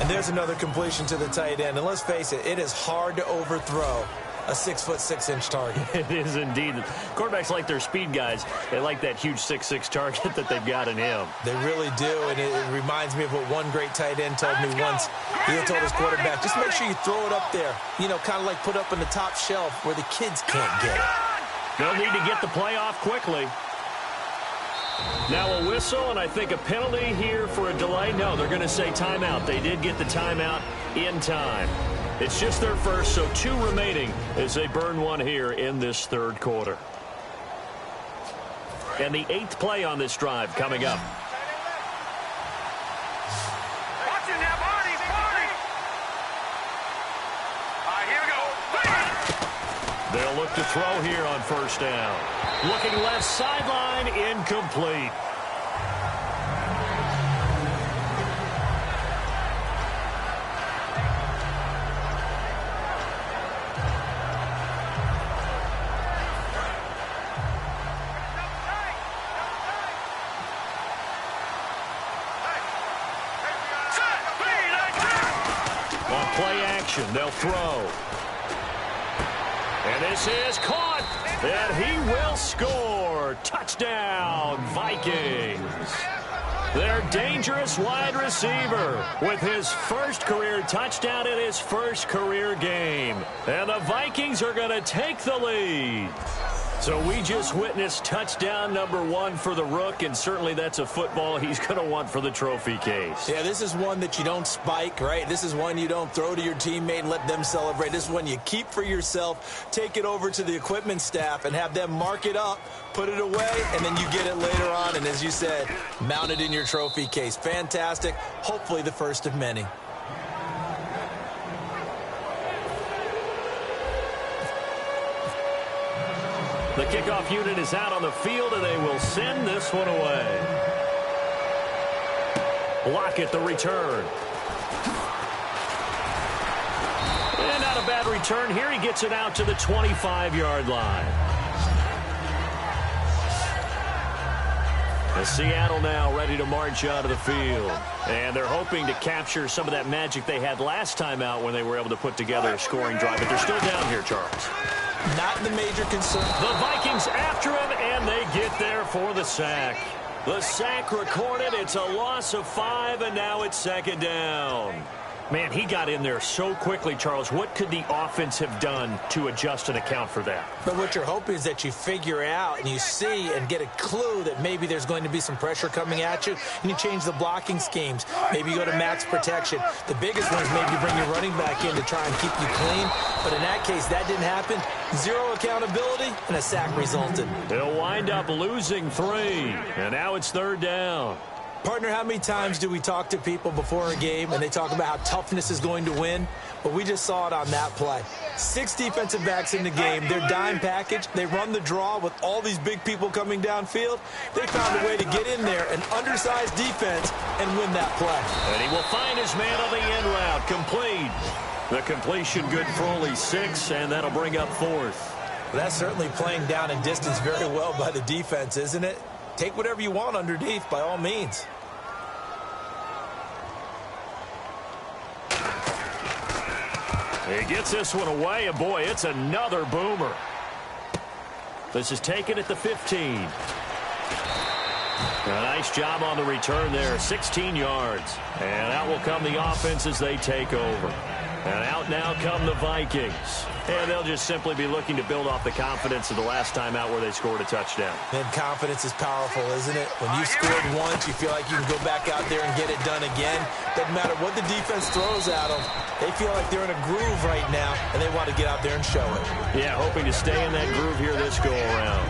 And there's another completion to the tight end. And let's face it, it is hard to overthrow a 6'6" target. It is indeed. Quarterbacks like their speed guys. They like that huge 6'6" target that they've got in him. They really do, and it reminds me of what one great tight end told me once. He told his quarterback, just make sure you throw it up there. You know, kind of like put up on the top shelf where the kids can't get it. They'll need to get the play off quickly. Now a whistle, and I think a penalty here for a delay. No, they're going to say timeout. They did get the timeout in time. It's just their first, so 2 remaining as they burn one here in this 3rd quarter. And the 8th play on this drive coming up. Watch it now, Barney. All right, here we go. They'll look to throw here on 1st down. Looking left sideline, incomplete. On play action, they'll throw. And this is caught, and he will score. Touchdown, Vikings. Their dangerous wide receiver with his 1st career touchdown in his 1st career game. And the Vikings are going to take the lead. So we just witnessed touchdown number 1 for the Rook, and certainly that's a football he's going to want for the trophy case. Yeah, this is one that you don't spike, right? This is one you don't throw to your teammate and let them celebrate. This is one you keep for yourself, take it over to the equipment staff, and have them mark it up, put it away, and then you get it later on, and as you said, mount it in your trophy case. Fantastic. Hopefully the first of many. The kickoff unit is out on the field, and they will send this one away. Lockett, the return. And not a bad return here. He gets it out to the 25-yard line. And Seattle now ready to march out of the field. And they're hoping to capture some of that magic they had last time out when they were able to put together a scoring drive. But they're still down here, Charles. Not the major concern. The Vikings after him, and they get there for the sack. The sack recorded. It's a loss of 5, and now it's 2nd down. Man, he got in there so quickly, Charles. What could the offense have done to adjust and account for that? But what you're hoping is that you figure out and you see and get a clue that maybe there's going to be some pressure coming at you, and you change the blocking schemes. Maybe you go to max protection. The biggest one is maybe you bring your running back in to try and keep you clean. But in that case, that didn't happen. 0 accountability, and a sack resulted. They'll wind up losing 3, and now it's 3rd down. Partner, how many times do we talk to people before a game and they talk about how toughness is going to win? But we just saw it on that play. 6 defensive backs in the game. Their dime package, they run the draw with all these big people coming downfield. They found a way to get in there, an undersized defense, and win that play. And he will find his man on the end route. Complete. The completion good for only 6, and that'll bring up 4th. Well, that's certainly playing down and distance very well by the defense, isn't it? Take whatever you want underneath, by all means. He gets this one away, and boy, it's another boomer. This is taken at the 15. A nice job on the return there, 16 yards. And out will come the offense as they take over. And out now come the Vikings. And they'll just simply be looking to build off the confidence of the last time out where they scored a touchdown. And confidence is powerful, isn't it? When you've scored once, you feel like you can go back out there and get it done again. Doesn't matter what the defense throws at them. They feel like they're in a groove right now, and they want to get out there and show it. Yeah, hoping to stay in that groove here this go-around.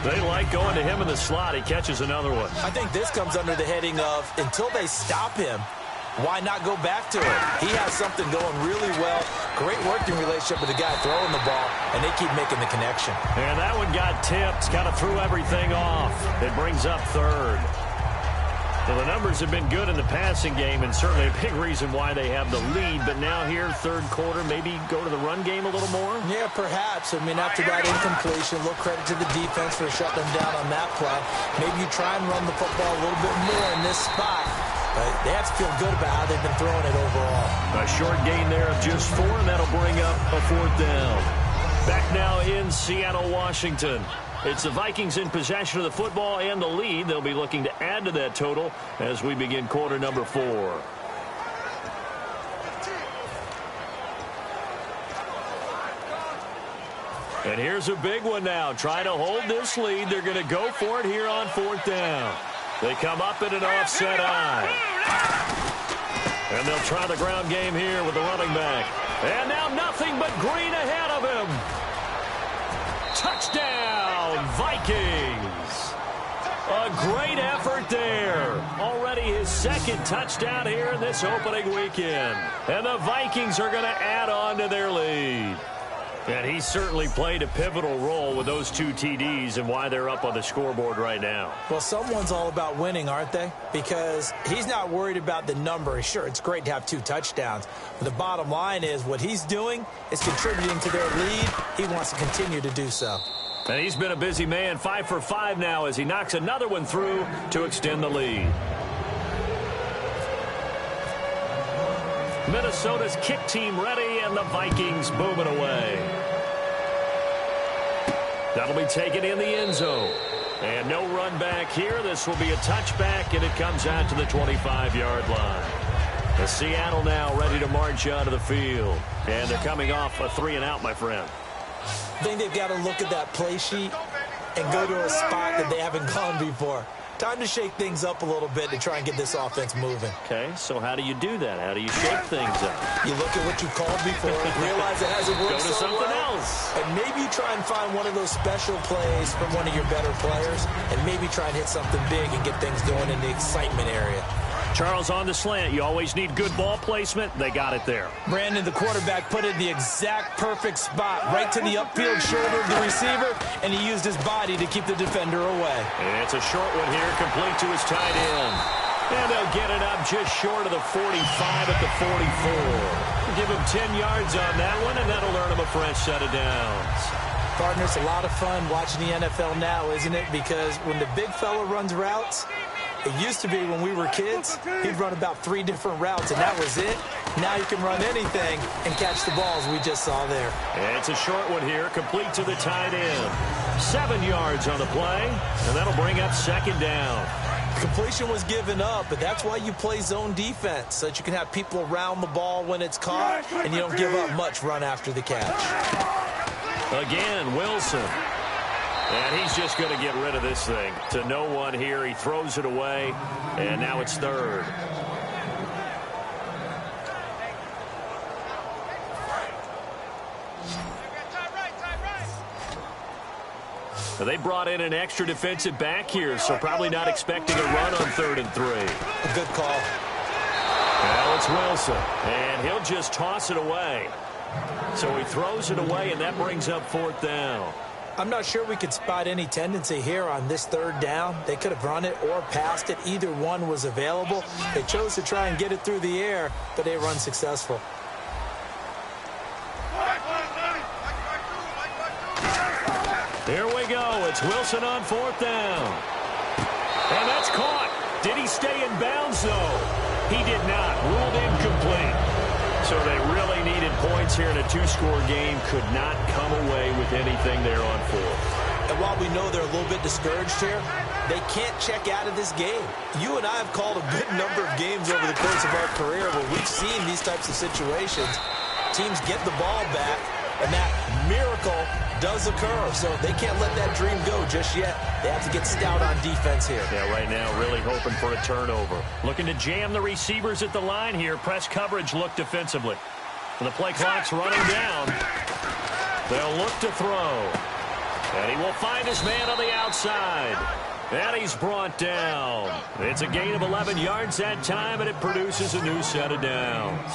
They like going to him in the slot. He catches another one. I think this comes under the heading of, until they stop him, why not go back to it? He has something going really well. Great working relationship with the guy throwing the ball, and they keep making the connection. And that one got tipped, kind of threw everything off. It brings up 3rd. Well, the numbers have been good in the passing game, and certainly a big reason why they have the lead. But now here, 3rd quarter, maybe go to the run game a little more? Yeah, perhaps. I mean, after that incompletion, a little credit to the defense for shutting them down on that play. Maybe you try and run the football a little bit more in this spot. But they have to feel good about how they've been throwing it overall. A short gain there of just 4, and that'll bring up a 4th down. Back now in Seattle, Washington. It's the Vikings in possession of the football and the lead. They'll be looking to add to that total as we begin quarter number 4. And here's a big one now. Try to hold this lead. They're going to go for it here on 4th down. They come up in an offset eye. And they'll try the ground game here with the running back. And now nothing but green ahead of him. Touchdown, Vikings. A great effort there. Already his 2nd touchdown here in this opening weekend. And the Vikings are going to add on to their lead. And he certainly played a pivotal role with those 2 TDs and why they're up on the scoreboard right now. Well, someone's all about winning, aren't they? Because he's not worried about the number. Sure, it's great to have 2 touchdowns. But the bottom line is what he's doing is contributing to their lead. He wants to continue to do so. And he's been a busy man, 5 for 5 now as he knocks another one through to extend the lead. Minnesota's kick team ready, and the Vikings moving away. That'll be taken in the end zone. And no run back here. This will be a touchback, and it comes out to the 25-yard line. And Seattle now ready to march out of the field. And they're coming off a 3-and-out, my friend. I think they've got to look at that play sheet and go to a spot that they haven't gone before. Time to shake things up a little bit to try and get this offense moving. Okay, so how do you do that? How do you shake things up? You look at what you called before, realize it hasn't worked Go to so something well, else. and maybe you try and find one of those special plays from one of your better players, and maybe try and hit something big and get things going in the excitement area. Charles on the slant. You always need good ball placement. They got it there. Brandon, the quarterback, put it in the exact perfect spot, right to the upfield shoulder of the receiver, and he used his body to keep the defender away. And it's a short one here, complete to his tight end. And they'll get it up just short of the 45 at the 44. Give him 10 yards on that one, and that'll earn him a fresh set of downs. Partner, it's a lot of fun watching the NFL now, isn't it? Because when the big fella runs routes, it used to be when we were kids, he'd run about 3 different routes, and that was it. Now you can run anything and catch the balls we just saw there. And it's a short one here, complete to the tight end. 7 yards on the play, and that'll bring up 2nd down. Completion was given up, but that's why you play zone defense, so that you can have people around the ball when it's caught, and you don't give up much run after the catch. Again, Wilson. And he's just going to get rid of this thing to no one here. He throws it away, and now it's 3rd. They brought in an extra defensive back here, so probably not expecting a run on 3rd and 3. A good call. Now it's Wilson, and he'll just toss it away. So he throws it away, and that brings up 4th down. I'm not sure we could spot any tendency here on this 3rd down. They could have run it or passed it. Either one was available. They chose to try and get it through the air, but they run successful. Here we go. It's Wilson on 4th down. And that's caught. Did he stay in bounds, though? He did not. Ruled incomplete. So they really needed points here in a 2-score game. Could not come away with anything there on 4th. And while we know they're a little bit discouraged here, they can't check out of this game. You and I have called a good number of games over the course of our career where we've seen these types of situations. Teams get the ball back, and that miracle does occur. So they can't let that dream go just yet. They have to get stout on defense here. Yeah, right now really hoping for a turnover. Looking to jam the receivers at the line here. Press coverage look defensively. The play clock's running down. They'll look to throw. And he will find his man on the outside. And he's brought down. It's a gain of 11 yards that time, and it produces a new set of downs.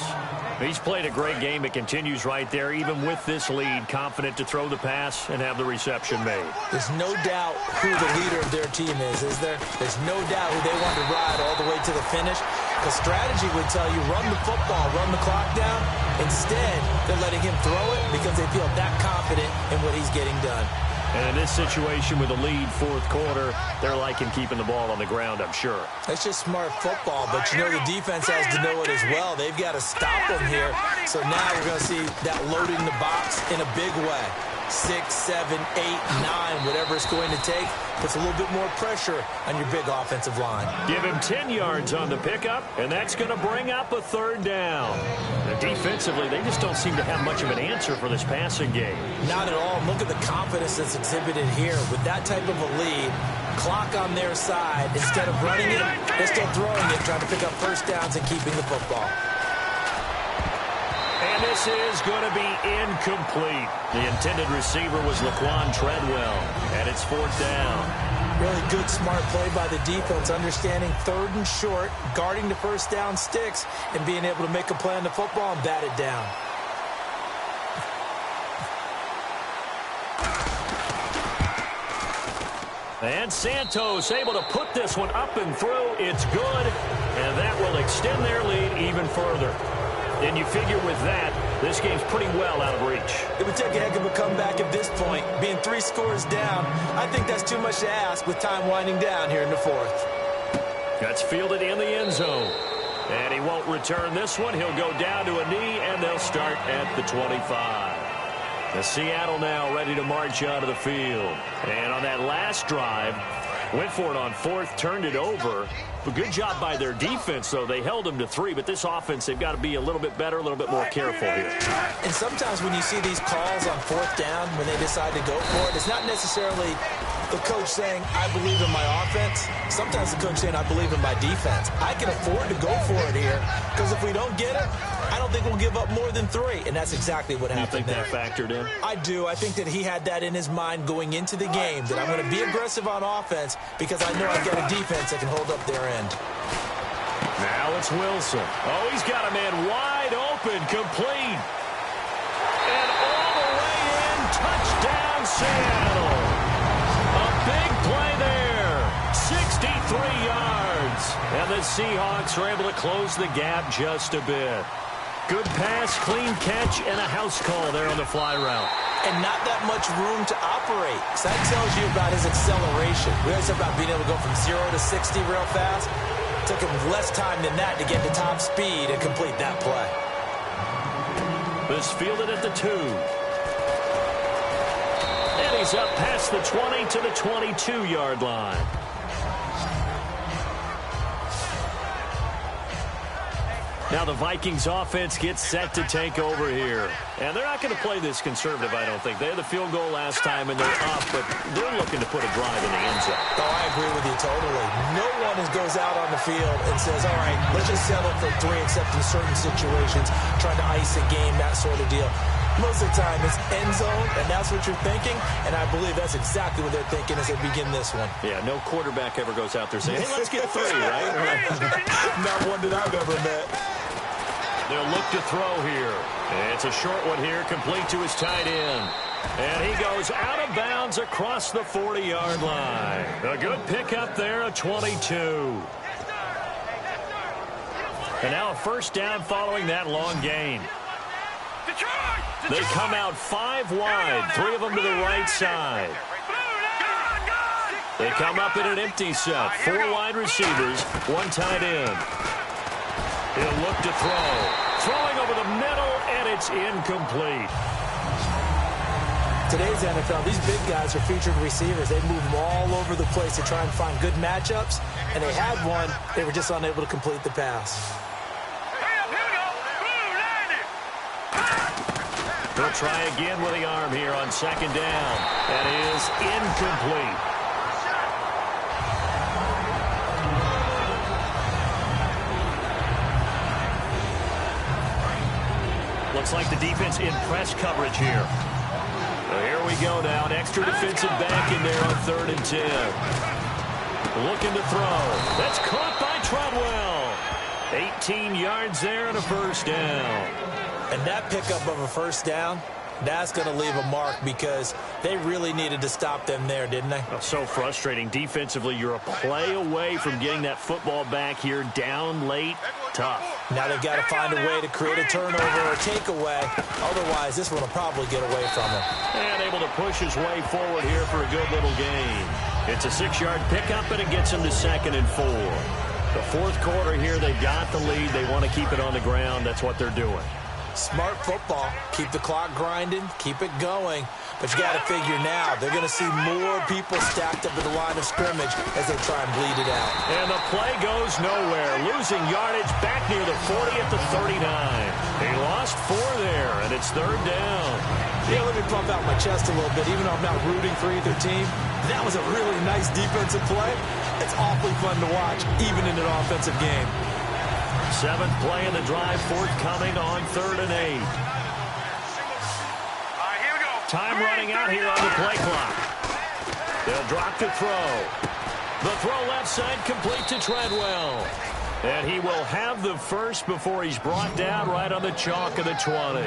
He's played a great game. It continues right there, even with this lead. Confident to throw the pass and have the reception made. There's no doubt who the leader of their team is there? There's no doubt who they want to ride all the way to the finish. Because strategy would tell you, run the football, run the clock down. Instead, they're letting him throw it because they feel that confident in what he's getting done. And in this situation with a lead 4th quarter, they're liking keeping the ball on the ground, I'm sure. That's just smart football, but you know the defense has to know it as well. They've got to stop them here. So now we're going to see that loading the box in a big way. 6, 7, 8, 9, whatever it's going to take, puts a little bit more pressure on your big offensive line. Give him 10 yards on the pickup, and that's going to bring up a 3rd down. Now, defensively, they just don't seem to have much of an answer for this passing game. Not at all. Look at the confidence that's exhibited here. With that type of a lead, clock on their side, instead of running it, they're still throwing it, trying to pick up 1st downs and keeping the football. And this is going to be incomplete. The intended receiver was Laquan Treadwell, and it's 4th down. Really good, smart play by the defense, understanding 3rd and short, guarding the 1st down sticks, and being able to make a play on the football and bat it down. And Santos able to put this one up and through. It's good, and that will extend their lead even further. And you figure with that, this game's pretty well out of reach. It would take a heck of a comeback at this point. Being 3 scores down, I think that's too much to ask with time winding down here in the 4th. That's fielded in the end zone. And he won't return this one. He'll go down to a knee, and they'll start at the 25. The Seattle now ready to march out of the field. And on that last drive, went for it on 4th, turned it over. But good job by their defense, though. They held them to 3, but this offense, they've got to be a little bit better, a little bit more careful here. And sometimes when you see these calls on 4th down, when they decide to go for it, it's not necessarily the coach saying, I believe in my offense. Sometimes the coach saying, I believe in my defense. I can afford to go for it here, because if we don't get it, I don't think we'll give up more than 3, and that's exactly what happened there. You think that factored in? I do. I think that he had that in his mind going into the game, that I'm going to be aggressive on offense because I know I've got a defense that can hold up their end. Now it's Wilson. Oh, he's got a man wide open, complete. And all the way in, touchdown Seattle. A big play there, 63 yards. And the Seahawks are able to close the gap just a bit. Good pass, clean catch, and a house call there on the fly route. And not that much room to operate. So that tells you about his acceleration. We always talk about being able to go from 0 to 60 real fast. It took him less time than that to get to top speed and complete that play. This fielded at the 2. And he's up past the 20 to the 22-yard line. Now the Vikings offense gets set to take over here. And they're not going to play this conservative, I don't think. They had the field goal last time, and they're up, but they're looking to put a drive in the end zone. Oh, I agree with you totally. No one goes out on the field and says, all right, let's just settle for 3, except in certain situations, trying to ice a game, that sort of deal. Most of the time, it's end zone, and that's what you're thinking, and I believe that's exactly what they're thinking as they begin this one. Yeah, no quarterback ever goes out there saying, hey, let's get 3, right? Not one that I've ever met. They'll look to throw here. It's a short one here, complete to his tight end. And he goes out of bounds across the 40-yard line. A good pickup there, a 22. And now a first down following that long gain. They come out 5 wide, 3 of them to the right side. They come up in an empty set, 4 wide receivers, 1 tight end. He'll look to throw. Throwing over the middle, and it's incomplete. Today's NFL, these big guys are featured receivers. They move them all over the place to try and find good matchups, and they had one. They were just unable to complete the pass. He'll try again with the arm here on second down. That is incomplete. Looks like the defense in press coverage here. So here we go now. An extra defensive back in there on 3rd and 10. Looking to throw. That's caught by Treadwell. 18 yards there and a first down. And that pickup of a first down, that's going to leave a mark because they really needed to stop them there, didn't they? Oh, so frustrating. Defensively, you're a play away from getting that football back here down late. Tough. Now they've got to find a way to create a turnover or takeaway. Otherwise, this one will probably get away from them. And able to push his way forward here for a good little gain. It's a 6-yard pickup, and it gets him to 2nd and 4. The 4th quarter here, they've got the lead. They want to keep it on the ground. That's what they're doing. Smart football. Keep the clock grinding. Keep it going. But you got to figure now, they're going to see more people stacked up at the line of scrimmage as they try and bleed it out. And the play goes nowhere. Losing yardage back near the 40 at the 39. He lost 4 there, and it's 3rd down. Yeah, let me pump out my chest a little bit. Even though I'm not rooting for either team, that was a really nice defensive play. It's awfully fun to watch, even in an offensive game. 7th play in the drive, forthcoming on 3rd and 8. Time running out here on the play clock. They'll drop to throw. The throw left side complete to Treadwell. And he will have the first before he's brought down right on the chalk of the 20.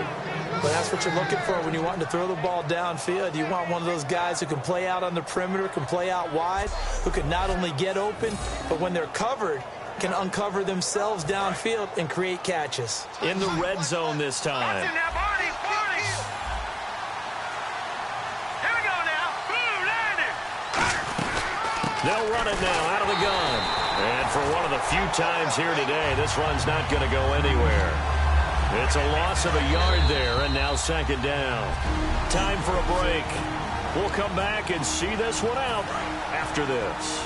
But that's what you're looking for when you want to throw the ball downfield. You want one of those guys who can play out on the perimeter, can play out wide, who can not only get open, but when they're covered, can uncover themselves downfield and create catches. In the red zone this time. They'll run it now out of the gun. And for one of the few times here today, this run's not going to go anywhere. It's a loss of a yard there, and now 2nd down. Time for a break. We'll come back and see this one out after this.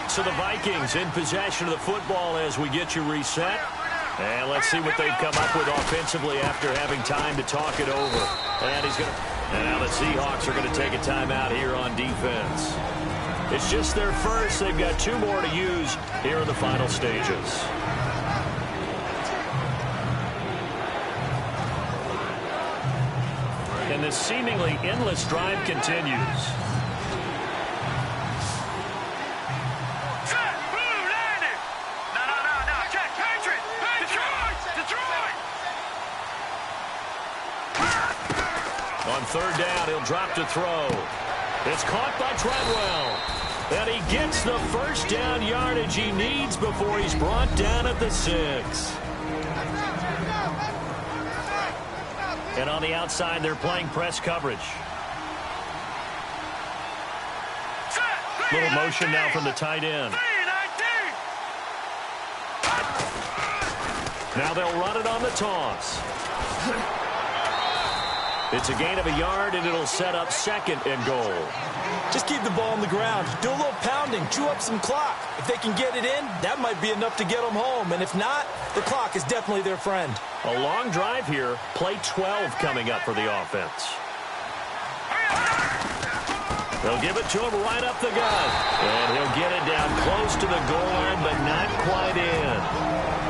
So the Vikings in possession of the football as we get you reset. And let's see what they've come up with offensively after having time to talk it over. And now the Seahawks are going to take a timeout here on defense. It's just their first. They've got 2 more to use here in the final stages. And this seemingly endless drive continues. On 3rd down, he'll drop to throw. It's caught by Treadwell. And he gets the first down yardage he needs before he's brought down at the 6. And on the outside, they're playing press coverage. Little motion now from the tight end. Now they'll run it on the toss. It's a gain of a yard, and it'll set up 2nd and goal. Just keep the ball on the ground. Do a little pounding. Chew up some clock. If they can get it in, that might be enough to get them home. And if not, the clock is definitely their friend. A long drive here. Play 12 coming up for the offense. They'll give it to him right up the gut. And he'll get it down close to the goal line, but not quite in.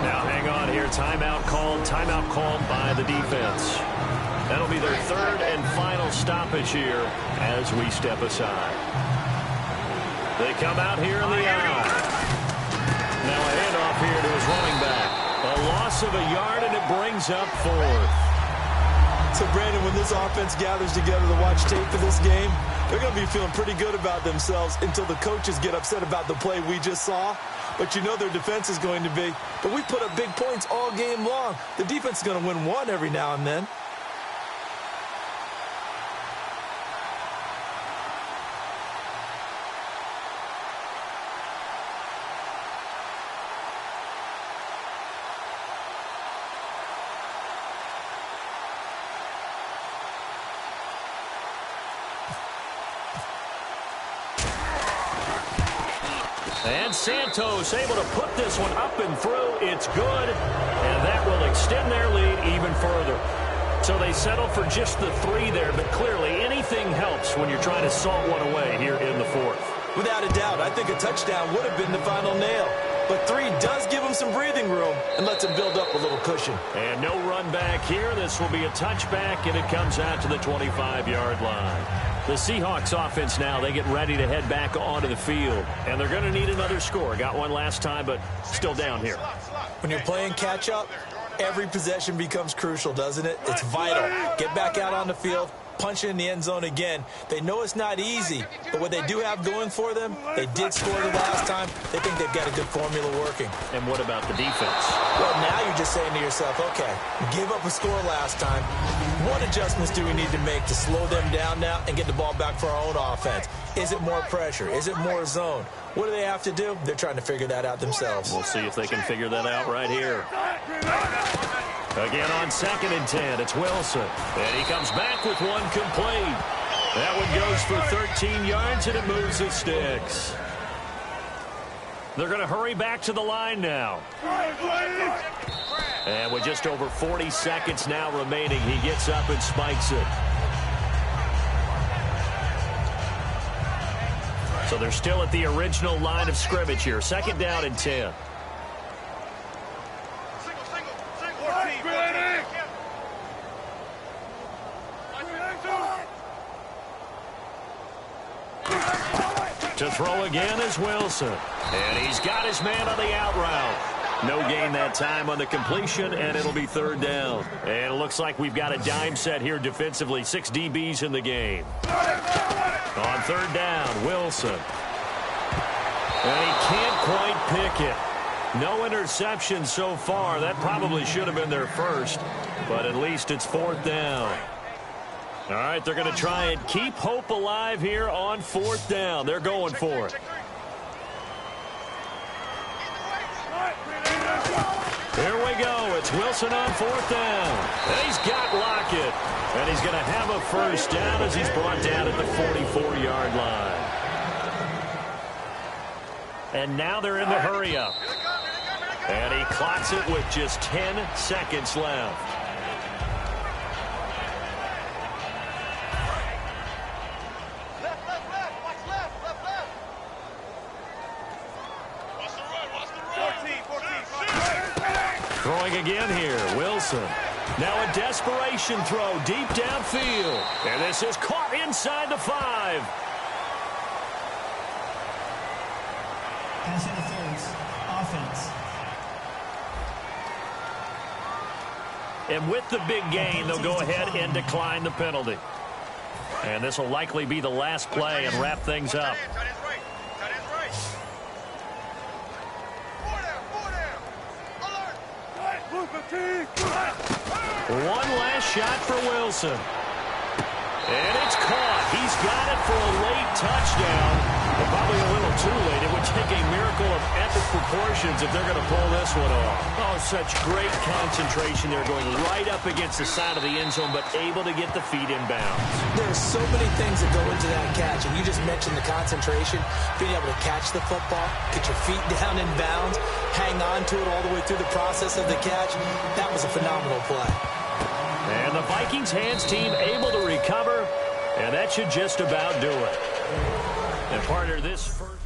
Now hang on here. Timeout called by the defense. That'll be their third and final stoppage here as we step aside. They come out here in the eye. Now a handoff here to his running back. A loss of a yard, and it brings up fourth. So, Brandon, when this offense gathers together to watch tape for this game, they're going to be feeling pretty good about themselves until the coaches get upset about the play we just saw. But you know their defense is going to be. But we put up big points all game long. The defense is going to win one every now and then. And Santos able to put this one up and through. It's good, and that will extend their lead even further. So they settle for just the 3 there, but clearly anything helps when you're trying to salt one away here in the fourth. Without a doubt, I think a touchdown would have been the final nail. But 3 does give them some breathing room and lets them build up a little cushion. And no run back here. This will be a touchback, and it comes out to the 25-yard line. The Seahawks offense now, they get ready to head back onto the field. And they're going to need another score. Got one last time, but still down here. When you're playing catch-up, every possession becomes crucial, doesn't it? It's vital. Get back out on the field, punch it in the end zone again. They know it's not easy, but what they do have going for them, they did score the last time. They think they've got a good formula working. And what about the defense? Well, now you're just saying to yourself, okay, we gave up a score last time. What adjustments do we need to make to slow them down now and get the ball back for our own offense? Is it more pressure? Is it more zone? What do they have to do? They're trying to figure that out themselves. We'll see if they can figure that out right here. Again on 2nd and 10, it's Wilson. And he comes back with one complete. That one goes for 13 yards, and it moves the sticks. They're going to hurry back to the line now. And with just over 40 seconds now remaining, he gets up and spikes it. So they're still at the original line of scrimmage here. 2nd down and 10. To throw again is Wilson. And he's got his man on the out route. No gain that time on the completion, and it'll be 3rd down. And it looks like we've got a dime set here defensively. 6 DBs in the game. On 3rd down, Wilson. And he can't quite pick it. No interception so far. That probably should have been their first, but at least it's 4th down. All right, they're going to try and keep hope alive here on 4th down. They're going for it. Here we go. It's Wilson on 4th down. And he's got Lockett. And he's going to have a first down as he's brought down at the 44-yard line. And now they're in the hurry-up. And he clocks it with just 10 seconds left. Throwing again here, Wilson. Now a desperation throw deep downfield. And this is caught inside the 5. Pass interference. Offense. And with the big gain, they'll go ahead and decline the penalty. And this will likely be the last play and wrap things up. One last shot for Wilson. And it's caught. He's got it for a late touchdown. But probably a little too late. It would take a miracle of epic proportions if they're going to pull this one off. Oh, such great concentration. They're going right up against the side of the end zone, but able to get the feet in bounds. There's so many things that go into that catch, and you just mentioned the concentration, being able to catch the football, get your feet down in bounds, hang on to it all the way through the process of the catch. That was a phenomenal play. And the Vikings hands team able to recover, and that should just about do it. And partner, this first...